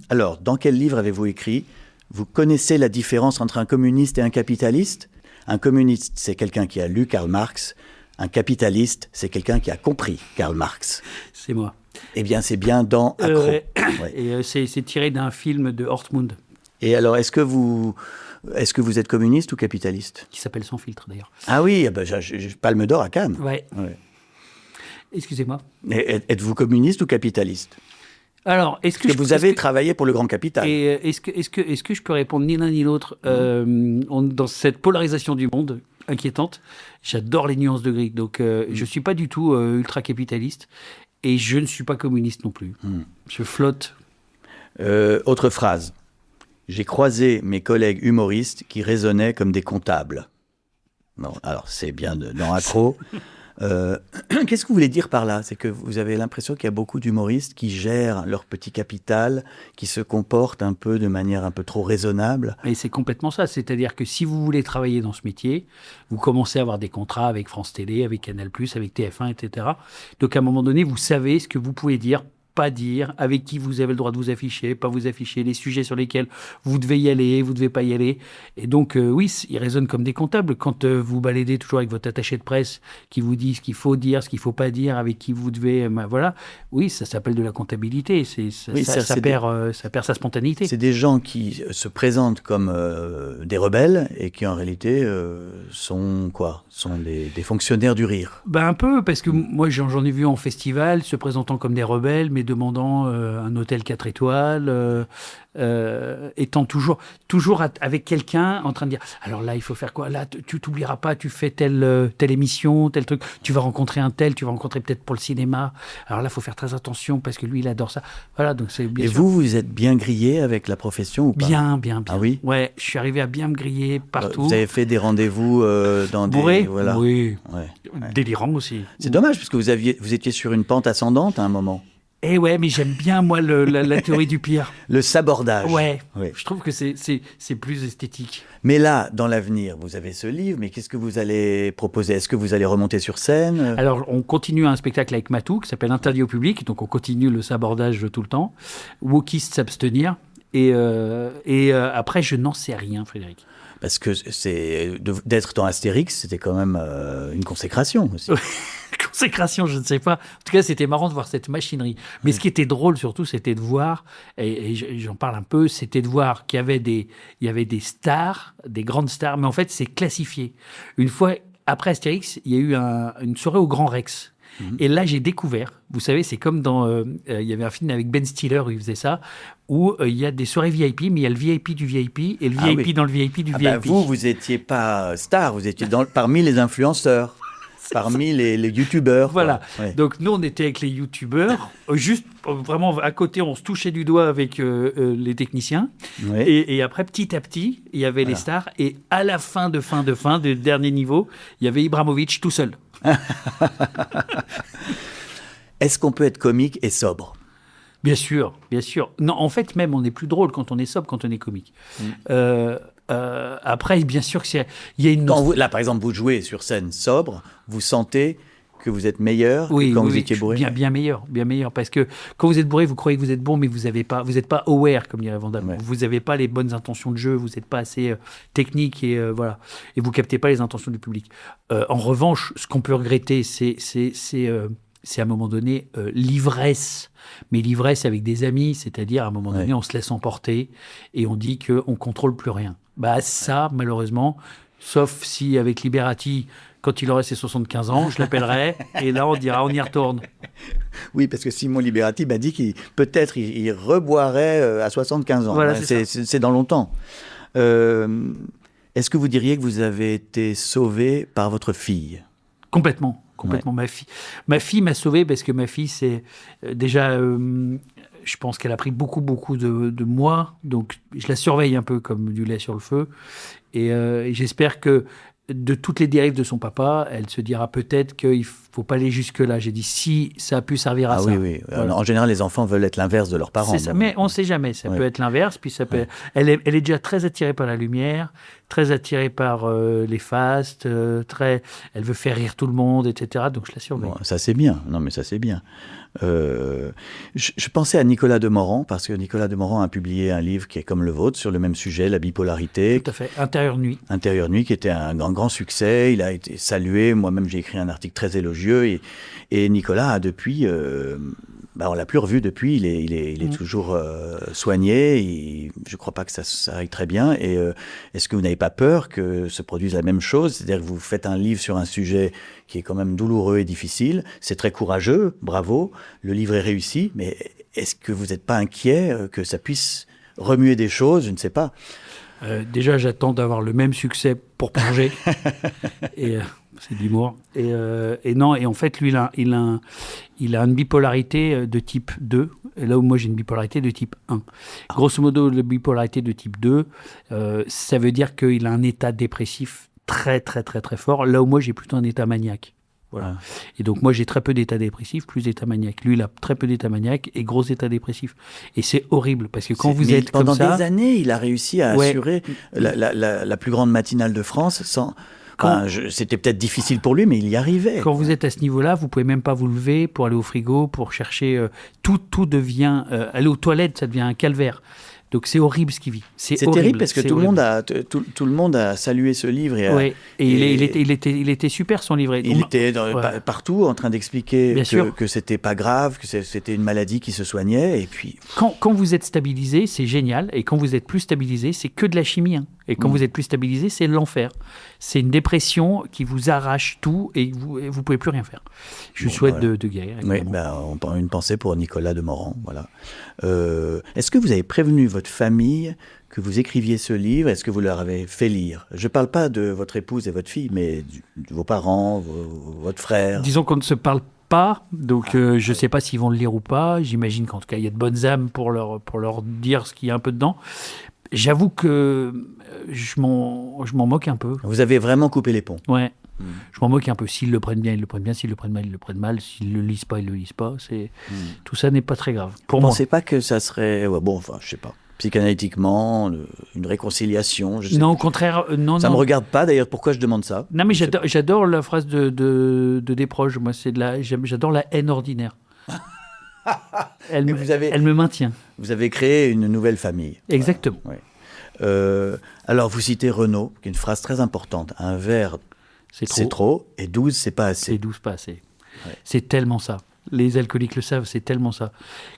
Alors, dans quel livre avez-vous écrit « Vous connaissez la différence entre un communiste et un capitaliste ?» Un communiste, c'est quelqu'un qui a lu Karl Marx. Un capitaliste, c'est quelqu'un qui a compris Karl Marx.
C'est moi.
Eh bien, c'est bien dans Accro.
Ouais. Et c'est tiré d'un film de Hortmund.
Et alors, est-ce que vous êtes communiste ou capitaliste?
Qui s'appelle Sans filtre, d'ailleurs.
Ah oui, Palme d'Or à Cannes.
Ouais. Excusez-moi.
Êtes-vous communiste ou capitaliste?
Alors,
est-ce que vous avez travaillé pour le grand capital?
Et est-ce que je peux répondre ni l'un ni l'autre dans cette polarisation du monde inquiétante? J'adore les nuances de gris. Donc, je ne suis pas du tout ultra-capitaliste. Et je ne suis pas communiste non plus. Je flotte.
Autre phrase. J'ai croisé mes collègues humoristes qui raisonnaient comme des comptables. Non, alors, c'est bien dans Accro. Qu'est-ce que vous voulez dire par là? C'est que vous avez l'impression qu'il y a beaucoup d'humoristes qui gèrent leur petit capital, qui se comportent un peu de manière un peu trop raisonnable.
Et c'est complètement ça. C'est-à-dire que si vous voulez travailler dans ce métier, vous commencez à avoir des contrats avec France Télé, avec Canal+, avec TF1, etc. Donc à un moment donné, vous savez ce que vous pouvez dire, pas dire, avec qui vous avez le droit de vous afficher, pas vous afficher, les sujets sur lesquels vous devez y aller, vous devez pas y aller. Et donc, oui, ils raisonnent comme des comptables. Quand vous baladez toujours avec votre attaché de presse qui vous dit ce qu'il faut dire, ce qu'il faut pas dire, avec qui vous devez... voilà. Oui, ça s'appelle de la comptabilité. Ça perd sa spontanéité.
C'est des gens qui se présentent comme des rebelles et qui, en réalité, sont quoi? Sont des fonctionnaires du rire.
Un peu, parce que moi, j'en ai vu en festival se présentant comme des rebelles, mais demandant un hôtel 4 étoiles, étant toujours avec quelqu'un en train de dire alors là il faut faire quoi, là tu t'oublieras pas, tu fais telle émission, tel truc, tu vas rencontrer un tel, tu vas rencontrer peut-être pour le cinéma, alors là il faut faire très attention parce que lui il adore ça, voilà. Donc c'est bien.
Et
sûr.
vous êtes bien grillé avec la profession ou pas?
Bien.
Ah oui?
Ouais, je suis arrivé à bien me griller partout.
Vous avez fait des rendez-vous dans
Bourré?
des... Voilà.
Oui.
Ouais.
Délirant aussi.
C'est dommage parce que vous étiez sur une pente ascendante à un moment.
Eh ouais, mais j'aime bien, moi, la théorie du pire.
Le sabordage.
Ouais,
Oui.
je trouve que c'est plus esthétique.
Mais là, dans l'avenir, vous avez ce livre, mais qu'est-ce que vous allez proposer? Est-ce que vous allez remonter sur scène?
Alors, on continue un spectacle avec Matou qui s'appelle Interdit au public, donc on continue le sabordage tout le temps. Wokiste s'abstenir. Et après, je n'en sais rien, Frédéric.
Parce que d'être dans Astérix, c'était quand même une consécration aussi.
Consécration, je ne sais pas. En tout cas, c'était marrant de voir cette machinerie. Mais ce qui était drôle surtout, c'était de voir, et j'en parle un peu, c'était de voir qu'il y avait des stars, des grandes stars, mais en fait, c'est classifié. Une fois, après Astérix, il y a eu une soirée au Grand Rex. Et là, j'ai découvert, vous savez, c'est comme dans... il y avait un film avec Ben Stiller où il faisait ça, où il y a des soirées VIP, mais il y a le VIP du VIP et le VIP
oui.
dans le VIP du VIP.
Bah vous n'étiez pas star, vous étiez parmi les influenceurs, parmi les youtubeurs.
Voilà.
Ouais.
Donc nous, on était avec les youtubeurs, juste vraiment à côté, on se touchait du doigt avec les techniciens.
Ouais.
Et après, petit à petit, il y avait les stars. Et à la fin, du dernier niveau, il y avait Ibrahimovic tout seul.
Est-ce qu'on peut être comique et sobre?
Bien sûr, bien sûr. Non, en fait, même, on est plus drôle quand on est sobre, quand on est comique. Après, bien sûr qu'il y a une...
Là, par exemple, vous jouez sur scène sobre, vous sentez que vous êtes meilleur que quand vous étiez bourré?
Bien meilleur. Parce que quand vous êtes bourré, vous croyez que vous êtes bon, mais vous n'êtes pas aware, comme dirait Van Damme.
Ouais.
Vous n'avez pas les bonnes intentions de jeu, vous n'êtes pas assez technique et voilà. Et vous captez pas les intentions du public. En revanche, ce qu'on peut regretter, c'est à un moment donné l'ivresse. Mais l'ivresse avec des amis, c'est-à-dire à un moment donné, on se laisse emporter et on dit qu'on contrôle plus rien. Bah ça, malheureusement, sauf si avec Liberati, quand il aurait ses 75 ans, je l'appellerai et là on dira on y retourne.
Oui, parce que Simon Liberati m'a dit qu'il peut-être il reboirait à 75 ans.
Voilà,
c'est dans longtemps. Est-ce que vous diriez que vous avez été sauvé par votre fille?
Complètement. Ouais. Ma fille m'a sauvé parce que ma fille, c'est déjà, je pense qu'elle a pris beaucoup de moi, donc je la surveille un peu comme du lait sur le feu, et j'espère que de toutes les dérives de son papa, elle se dira peut-être qu'il ne faut pas aller jusque-là. J'ai dit, si ça a pu servir à ça.
Oui. Voilà. En général, les enfants veulent être l'inverse de leurs parents.
C'est ça, mais on ne sait jamais. Ça peut être l'inverse. Puis ça peut... Elle est déjà très attirée par la lumière, très attirée par les fastes, elle veut faire rire tout le monde, etc. Donc je la surveille.
Bon, ça, c'est bien. Non, mais ça, c'est bien. Je pensais à Nicolas Demorand, parce que Nicolas Demorand a publié un livre qui est comme le vôtre, sur le même sujet, la bipolarité.
Tout à fait. Intérieur Nuit.
Intérieur Nuit, qui était un grand succès. Il a été salué. Moi-même, j'ai écrit un article très élogieux. Et Nicolas a depuis... on l'a plus revu depuis. Il est toujours soigné. Je ne crois pas que ça aille très bien. Et est-ce que vous n'avez pas peur que se produise la même chose? C'est-à-dire que vous faites un livre sur un sujet qui est quand même douloureux et difficile. C'est très courageux, bravo. Le livre est réussi. Mais est-ce que vous n'êtes pas inquiet que ça puisse remuer des choses? Je ne sais pas.
Déjà, j'attends d'avoir le même succès pour plonger. Et c'est de l'humour. Et non, et en fait, lui, il a une bipolarité de type 2, et là où moi j'ai une bipolarité de type 1. Grosso modo, la bipolarité de type 2, ça veut dire qu'il a un état dépressif très, très, très, très fort, là où moi j'ai plutôt un état maniaque. Voilà. Et donc moi j'ai très peu d'état dépressif, plus d'état maniaque. Lui il a très peu d'état maniaque et gros état dépressif. Et c'est horrible parce que quand vous êtes comme ça...
Pendant des années, il a réussi à assurer la plus grande matinale de France sans... c'était peut-être difficile pour lui, mais il y arrivait.
Quand vous êtes à ce niveau-là, vous pouvez même pas vous lever pour aller au frigo, pour chercher... tout devient... aller aux toilettes, ça devient un calvaire. Donc c'est horrible ce qu'il vit. C'est
terrible parce que tout le monde a salué ce livre.
Il était super son livre.
Il était partout en train d'expliquer que c'était pas grave, que c'était une maladie qui se soignait. Et puis...
Quand vous êtes stabilisé, c'est génial. Et quand vous êtes plus stabilisé, c'est que de la chimie. Hein. Et quand vous êtes plus stabilisé, c'est l'enfer. C'est une dépression qui vous arrache tout et vous pouvez plus rien faire. Je souhaite
voilà.
de guérir.
Oui, une pensée pour Nicolas Demorand. Voilà. Est-ce que vous avez prévenu votre famille que vous écriviez ce livre? Est-ce que vous leur avez fait lire? Je ne parle pas de votre épouse et votre fille, mais de vos parents, votre frère.
Disons qu'on ne se parle pas, donc je ne sais pas s'ils vont le lire ou pas. J'imagine qu'en tout cas, il y a de bonnes âmes pour leur dire ce qu'il y a un peu dedans. J'avoue que je m'en moque un peu.
Vous avez vraiment coupé les ponts.
Ouais. Je m'en moque un peu. S'ils le prennent bien, ils le prennent bien. S'ils le prennent mal, ils le prennent mal. S'ils le lisent pas, ils le lisent pas. Tout ça n'est pas très grave. Pour
Vous
moi.
pensez pas que ça serait, je sais pas, psychanalytiquement, une réconciliation? Je sais
Non, au
pas.
contraire, non.
Ça me regarde pas. D'ailleurs, pourquoi je demande ça?
Non, mais j'adore la phrase de Desproges. Moi, j'adore la haine ordinaire. Elle me maintient.
Vous avez créé une nouvelle famille.
Exactement.
Voilà. Ouais. Alors, vous citez Renaud, qui est une phrase très importante. Un verre, c'est trop, et 12, c'est pas assez.
C'est 12, pas assez.
Ouais.
C'est tellement ça. Les alcooliques le savent, c'est tellement ça.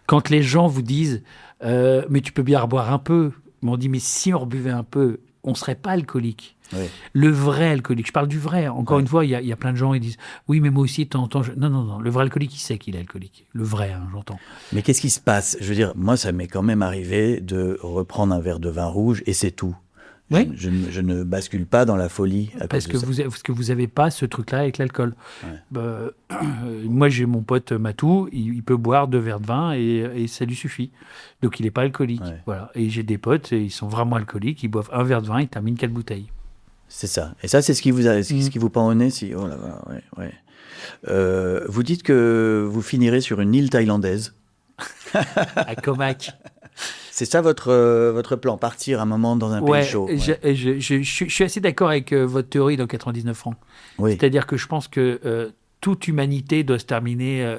Quand les gens vous disent « mais tu peux bien boire un peu », on dit « mais si on rebuvait un peu, on ne serait pas alcoolique ».
Oui.
Le vrai alcoolique, je parle du vrai. Encore une fois, il y a plein de gens qui disent « oui, mais moi aussi, de temps en temps… » Non. Le vrai alcoolique, il sait qu'il est alcoolique. Le vrai, j'entends.
Mais qu'est-ce qui se passe? Je veux dire, moi, ça m'est quand même arrivé de reprendre un verre de vin rouge, et c'est tout.
Oui.
Je ne bascule pas dans la folie à
Parce
cause de ça.
que vous n'avez pas ce truc-là avec l'alcool.
Ouais.
Moi, j'ai mon pote Matou, il peut boire 2 verres de vin et ça lui suffit. Donc, il n'est pas alcoolique.
Ouais.
Voilà. Et j'ai des potes, ils sont vraiment alcooliques, ils boivent 1 verre de vin, ils terminent 4 bouteilles.
C'est ça. Et ça, c'est ce qui vous pend au nez. Oh là là, ouais. Vous dites que vous finirez sur une île thaïlandaise.
À Comac.
C'est ça votre plan, partir un moment dans un pays chaud. Ouais.
Je suis assez d'accord avec votre théorie dans 99 francs.
Oui.
C'est-à-dire que je pense que toute humanité doit se terminer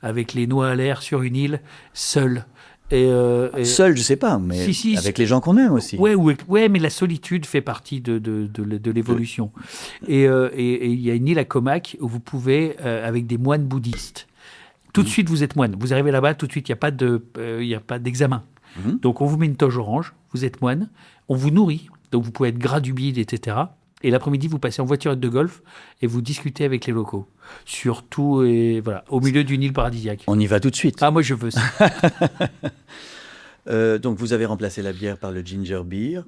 avec les noix à l'air sur une île, seule.
Seul, je sais pas, mais
si,
avec les gens qu'on aime aussi.
Ouais, mais la solitude fait partie de l'évolution. Et il y a une île à Comac où vous pouvez, avec des moines bouddhistes, tout de suite vous êtes moine. Vous arrivez là-bas, tout de suite, il n'y a pas d'examen. Donc on vous met une toge orange, vous êtes moine, on vous nourrit, donc vous pouvez être gras du bide, etc. Et l'après-midi, vous passez en voiturette de golf et vous discutez avec les locaux. Surtout, voilà, au milieu d'une île paradisiaque.
On y va tout de suite.
Ah, moi, je veux ça.
Donc, vous avez remplacé la bière par le ginger beer.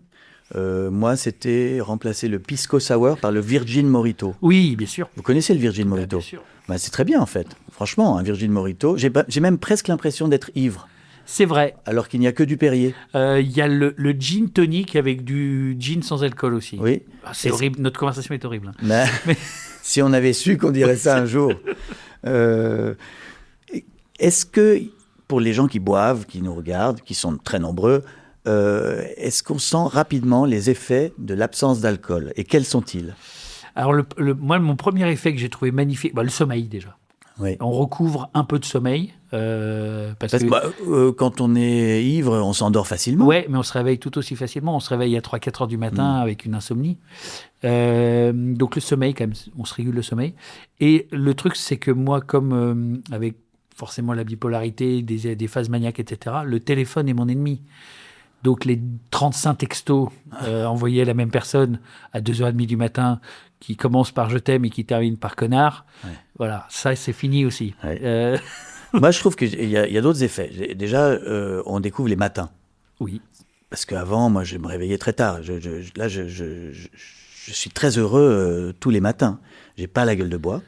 Moi, c'était remplacer le pisco sour par le Virgin Mojito.
Oui, bien sûr.
Vous connaissez le Virgin Mojito?
Bien sûr.
Bah, c'est très bien, en fait. Franchement, un Virgin Mojito. J'ai même presque l'impression d'être ivre.
C'est vrai.
Alors qu'il n'y a que du Perrier.
Il y a le gin tonic avec du gin sans alcool aussi.
Oui.
C'est horrible. Notre conversation est horrible.
Mais si on avait su qu'on dirait ça un jour. Est-ce que, pour les gens qui boivent, qui nous regardent, qui sont très nombreux, est-ce qu'on sent rapidement les effets de l'absence d'alcool? Et quels sont-ils?
Alors, moi, mon premier effet que j'ai trouvé magnifique, le sommeil déjà.
Oui.
On recouvre un peu de sommeil. Parce que
quand on est ivre, on s'endort facilement.
Oui, mais on se réveille tout aussi facilement. On se réveille à 3-4 heures du matin avec une insomnie. Donc le sommeil, quand même, on se régule le sommeil. Et le truc, c'est que moi, comme avec forcément la bipolarité, des phases maniaques, etc., le téléphone est mon ennemi. Donc les 35 textos envoyés à la même personne à 2h30 du matin, qui commencent par « je t'aime » et qui terminent par « connard », voilà, ça c'est fini aussi.
Ouais. Moi je trouve qu'il y a d'autres effets. Déjà, on découvre les matins.
Oui.
Parce qu'avant, moi je me réveillais très tard. Là, je suis très heureux tous les matins. J'ai pas la gueule de bois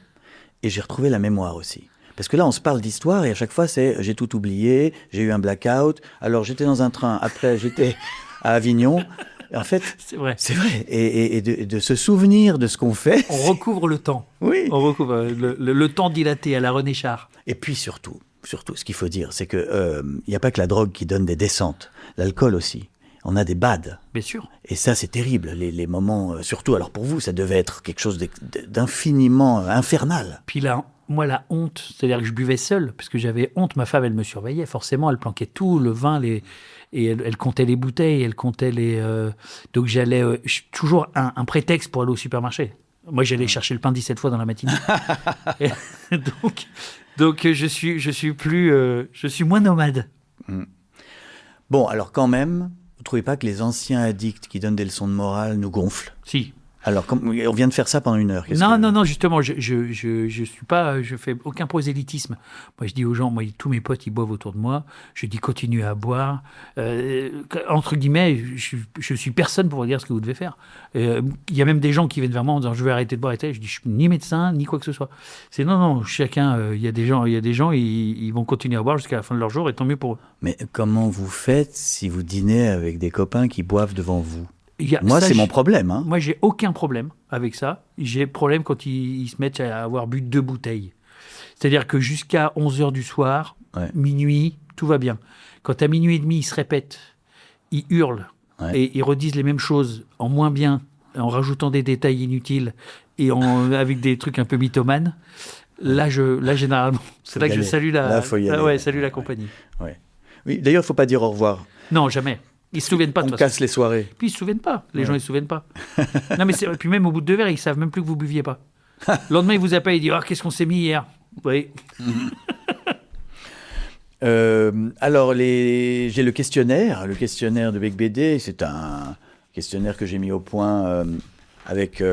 et j'ai retrouvé la mémoire aussi. Parce que là, on se parle d'histoire et à chaque fois, c'est j'ai tout oublié, j'ai eu un blackout. Alors, j'étais dans un train, après, j'étais à Avignon. Et en fait,
c'est vrai.
C'est vrai. Et de se souvenir de ce qu'on fait.
On recouvre le temps.
Oui.
On recouvre le temps dilaté à la René Char.
Et puis surtout, ce qu'il faut dire, c'est que y a pas que la drogue qui donne des descentes. L'alcool aussi. On a des bads.
Bien sûr.
Et ça, c'est terrible. Les moments, surtout, alors pour vous, ça devait être quelque chose d'infiniment infernal.
Puis là, moi, la honte, c'est-à-dire que je buvais seul, parce que j'avais honte. Ma femme, elle me surveillait. Forcément, elle planquait tout, le vin, et elle comptait les bouteilles, elle comptait les... Donc j'allais... toujours un prétexte pour aller au supermarché. Moi, j'allais chercher le pain 17 fois dans la matinée. donc je suis moins nomade.
Bon, alors quand même, Vous ne trouvez pas que les anciens addicts qui donnent des leçons de morale nous gonflent?
Si.
Alors, on vient de faire ça pendant 1 heure.
Non, justement, je suis pas, je fais aucun prosélytisme. Moi, je dis aux gens, tous mes potes, ils boivent autour de moi. Je dis, continuez à boire. Entre guillemets, je suis personne pour vous dire ce que vous devez faire. Il y a même des gens qui viennent vers moi en disant, je vais arrêter de boire. Je dis, je suis ni médecin, ni quoi que ce soit. C'est non, chacun, il y a des gens, ils vont continuer à boire jusqu'à la fin de leur jour, et tant mieux pour eux.
Mais comment vous faites si vous dînez avec des copains qui boivent devant vous? Moi,
Ça,
c'est mon problème. Hein.
Moi, j'ai aucun problème avec ça. J'ai problème quand ils se mettent à avoir bu 2 bouteilles. C'est-à-dire que jusqu'à 11h du soir, minuit, tout va bien. Quand à minuit et demi, ils se répètent, ils hurlent et ils redisent les mêmes choses en moins bien, en rajoutant des détails inutiles et avec des trucs un peu mythomanes, là généralement, c'est là que je salue la compagnie.
Ouais. Oui, d'ailleurs, il ne faut pas dire au revoir.
Non, jamais. Ils se souviennent pas.
On casse les soirées.
Puis ils se souviennent pas. Les gens ils se souviennent pas. Non mais puis même au bout de 2 verres, ils savent même plus que vous buviez pas. Le lendemain ils vous appellent, ils disent qu'est-ce qu'on s'est mis hier. Oui.
Alors j'ai le questionnaire de Bec BD. C'est un questionnaire que j'ai mis au point avec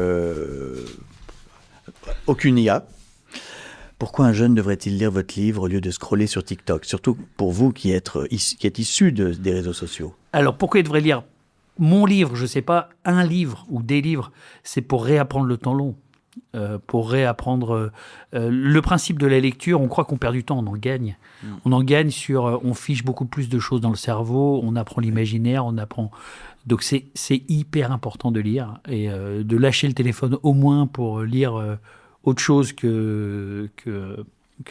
aucune IA. Pourquoi un jeune devrait-il lire votre livre au lieu de scroller sur TikTok? Surtout pour vous qui êtes issu des réseaux sociaux.
Alors, pourquoi il devrait lire mon livre? Je ne sais pas, un livre ou des livres. C'est pour réapprendre le temps long. Pour réapprendre le principe de la lecture. On croit qu'on perd du temps, on en gagne. On en gagne on fiche beaucoup plus de choses dans le cerveau, on apprend l'imaginaire, on apprend... Donc, c'est hyper important de lire et de lâcher le téléphone au moins pour lire... autre chose que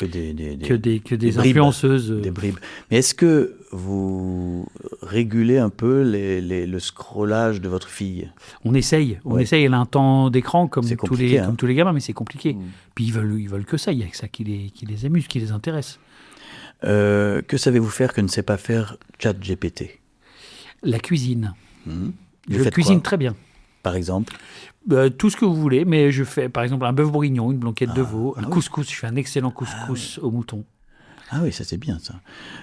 des influenceuses.
Des bribes. Mais est-ce que vous régulez un peu le scrollage de votre fille?
On essaye. Elle a un temps d'écran comme tous les gamins, mais c'est compliqué. Puis ils veulent que ça. Il y a que ça qui les amuse, qui les intéresse.
Que savez-vous faire que ne sait pas faire ChatGPT?
La cuisine. Je cuisine très bien.
Par exemple?
Tout ce que vous voulez, mais je fais par exemple un bœuf bourguignon, une blanquette de veau, un couscous. Je fais un excellent couscous au mouton. Ah
oui, ça c'est bien ça.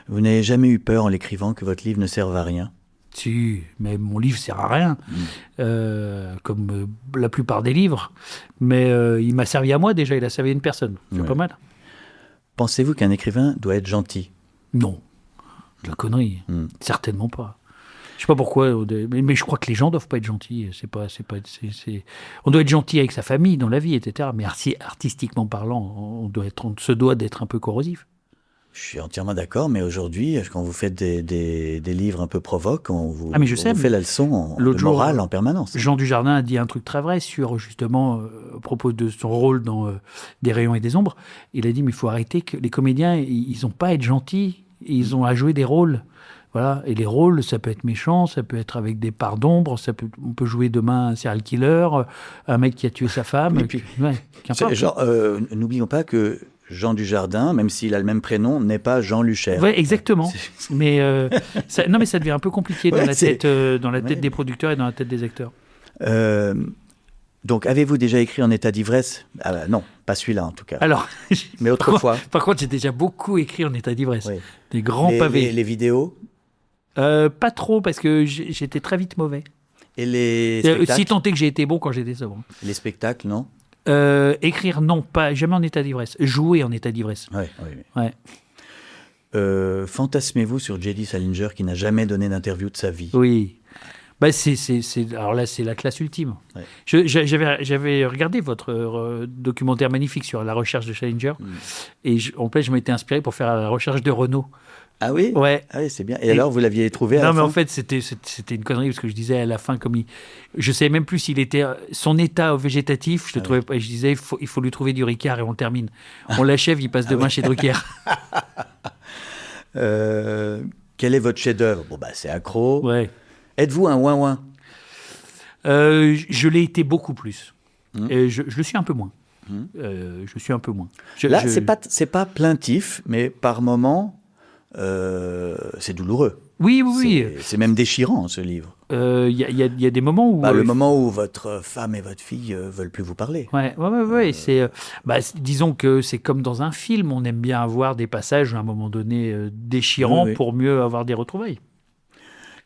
Vous n'avez jamais eu peur en l'écrivant que votre livre ne serve à rien?
Si, mais mon livre sert à rien, comme la plupart des livres. Mais il m'a servi à moi déjà, il a servi à une personne. C'est pas mal.
Pensez-vous qu'un écrivain doit être gentil?
Non, de la connerie. Certainement pas. Je sais pas pourquoi, mais je crois que les gens doivent pas être gentils. On doit être gentil avec sa famille, dans la vie, etc. Mais artistiquement parlant, on se doit d'être un peu corrosif.
Je suis entièrement d'accord, mais aujourd'hui, quand vous faites des livres un peu provoques, on vous fait la leçon de morale en permanence.
Jean Dujardin a dit un truc très vrai sur, justement, à propos de son rôle dans Des rayons et des ombres. Il a dit, mais il faut arrêter que les comédiens, ils n'ont pas à être gentils, ils ont à jouer des rôles. Voilà. Et les rôles, ça peut être méchant, ça peut être avec des parts d'ombre, on peut jouer demain un serial killer, un mec qui a tué sa femme.
Et puis, n'oublions pas que Jean Dujardin, même s'il a le même prénom, n'est pas Jean Lucher.
Oui, exactement. Mais ça devient un peu compliqué dans la tête des producteurs et dans la tête des acteurs.
Donc, avez-vous déjà écrit en état d'ivresse? Non, pas celui-là en tout cas.
Alors,
mais autrefois.
Par contre, j'ai déjà beaucoup écrit en état d'ivresse. Oui. Des grands pavés.
Les vidéos?
Pas trop, parce que j'étais très vite mauvais.
Et les spectacles?
Si tant est que j'ai été bon quand j'étais sobre.
Les spectacles, non?
Écrire, non, jamais en état d'ivresse. Jouer en état d'ivresse.
Oui. Fantasmez-vous sur J.D. Salinger qui n'a jamais donné d'interview de sa vie?
Oui. Alors là, c'est la classe ultime. Ouais. J'avais regardé votre documentaire magnifique sur la recherche de Salinger. Et en fait, je m'étais inspiré pour faire la recherche de Renaud.
Ah oui?
Ouais.
Ah oui, c'est bien. Et alors, vous l'aviez trouvé à la fin?
Non, mais en fait, c'était une connerie, parce que je disais à la fin, je ne savais même plus s'il était... Son état végétatif, je disais, il faut lui trouver du Ricard et on termine. On l'achève, il passe demain chez Drucker.
Quel est votre chef-d'œuvre? C'est Accro.
Ouais.
Êtes-vous un ouin-ouin?
Je l'ai été beaucoup plus. Et je le suis un peu moins. Je suis un peu moins.
Là, c'est pas plaintif, mais par moments... c'est douloureux.
Oui.
C'est même déchirant, ce livre.
Il y a des moments où...
le moment où votre femme et votre fille veulent plus vous parler.
Ouais. Disons que c'est comme dans un film. On aime bien avoir des passages à un moment donné déchirants pour mieux avoir des retrouvailles.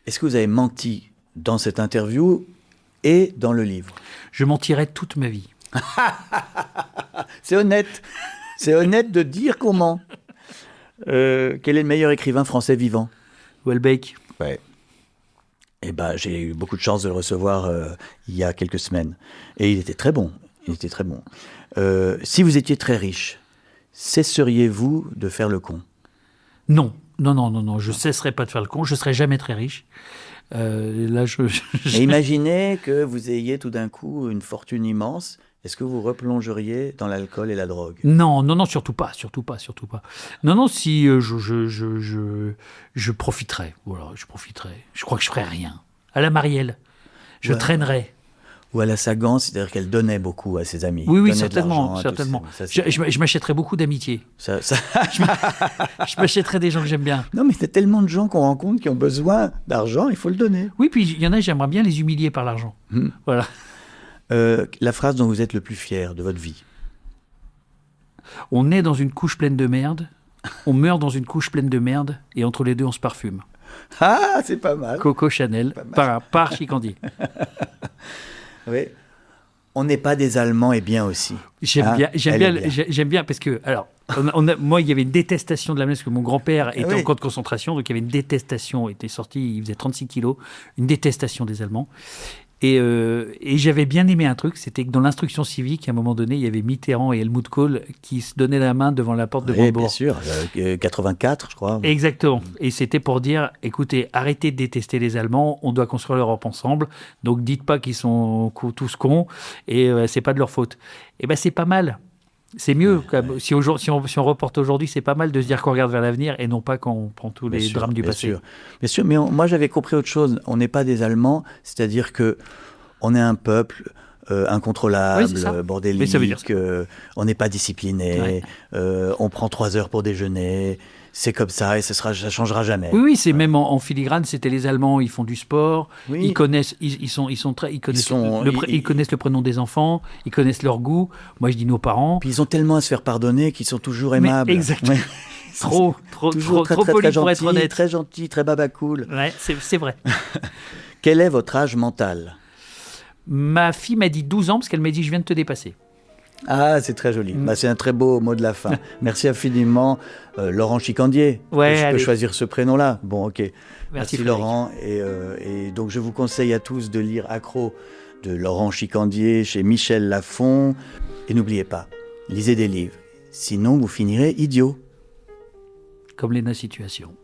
Est-ce que vous avez menti dans cette interview et dans le livre?
Je mentirai toute ma vie.
C'est honnête. C'est honnête de dire qu'on ment. Quel est le meilleur écrivain français vivant?
Houellebecq.
Ouais. Eh ben, j'ai eu beaucoup de chance de le recevoir il y a quelques semaines. Et il était très bon. Si vous étiez très riche, cesseriez-vous de faire le con?
Non. Je cesserai pas de faire le con. Je serai jamais très riche. Là,
Et imaginez que vous ayez tout d'un coup une fortune immense. Est-ce que vous replongeriez dans l'alcool et la drogue?
Non, surtout pas. Non, si je profiterai. Voilà, je profiterai. Je crois que je ferai rien. À la Marielle, je traînerai.
Ou à la Sagan, c'est-à-dire qu'elle donnait beaucoup à ses amis.
Oui,
Donnait
certainement. Je m'achèterais beaucoup d'amitié. Je m'achèterais des gens que j'aime bien.
Non, mais il y a tellement de gens qu'on rencontre qui ont besoin d'argent, il faut le donner.
Oui, puis il y en a, j'aimerais bien les humilier par l'argent. Voilà.
La phrase dont vous êtes le plus fier de votre vie?
On est dans une couche pleine de merde, on meurt dans une couche pleine de merde, et entre les deux, on se parfume.
Ah, c'est pas mal.
Coco Chanel, par Chicandier.
Oui. On n'est pas des Allemands et bien aussi.
J'aime bien parce que, alors, moi, il y avait une détestation de l'Allemagne parce que mon grand-père était en camp de concentration, donc il y avait une détestation, il était sorti, il faisait 36 kilos, une détestation des Allemands. Et j'avais bien aimé un truc, c'était que dans l'instruction civique, à un moment donné, il y avait Mitterrand et Helmut Kohl qui se donnaient la main devant la porte de Brandebourg.
Bien sûr, 84, je crois.
Exactement. Et c'était pour dire, écoutez, arrêtez de détester les Allemands, on doit construire l'Europe ensemble, donc dites pas qu'ils sont tous cons, et c'est pas de leur faute. Et ben c'est pas mal. C'est mieux. Si on reporte aujourd'hui, c'est pas mal de se dire qu'on regarde vers l'avenir et non pas qu'on prend tous les drames du passé.
Bien sûr, mais moi j'avais compris autre chose. On n'est pas des Allemands, c'est-à-dire que on est un peuple incontrôlable, bordélique, on n'est pas discipliné, on prend 3 heures pour déjeuner. C'est comme ça et ça changera jamais.
Oui, c'est même en filigrane. C'était les Allemands. Ils font du sport. Oui. Ils connaissent le prénom des enfants. Ils connaissent leur goût. Moi, je dis nos parents.
Puis ils ont tellement à se faire pardonner qu'ils sont toujours aimables.
Exactement. Ouais. trop poli pour être honnête.
Très gentil, très babacool.
Ouais, c'est vrai.
Quel est votre âge mental?
Ma fille m'a dit 12 ans parce qu'elle m'a dit je viens de te dépasser.
Ah, c'est très joli. C'est un très beau mot de la fin. Merci infiniment, Laurent Chicandier. Je peux choisir ce prénom-là. Bon, ok. Merci Laurent. Et donc, je vous conseille à tous de lire Accro de Laurent Chicandier chez Michel Lafon. Et n'oubliez pas, lisez des livres. Sinon, vous finirez idiot.
Comme Léna Situation.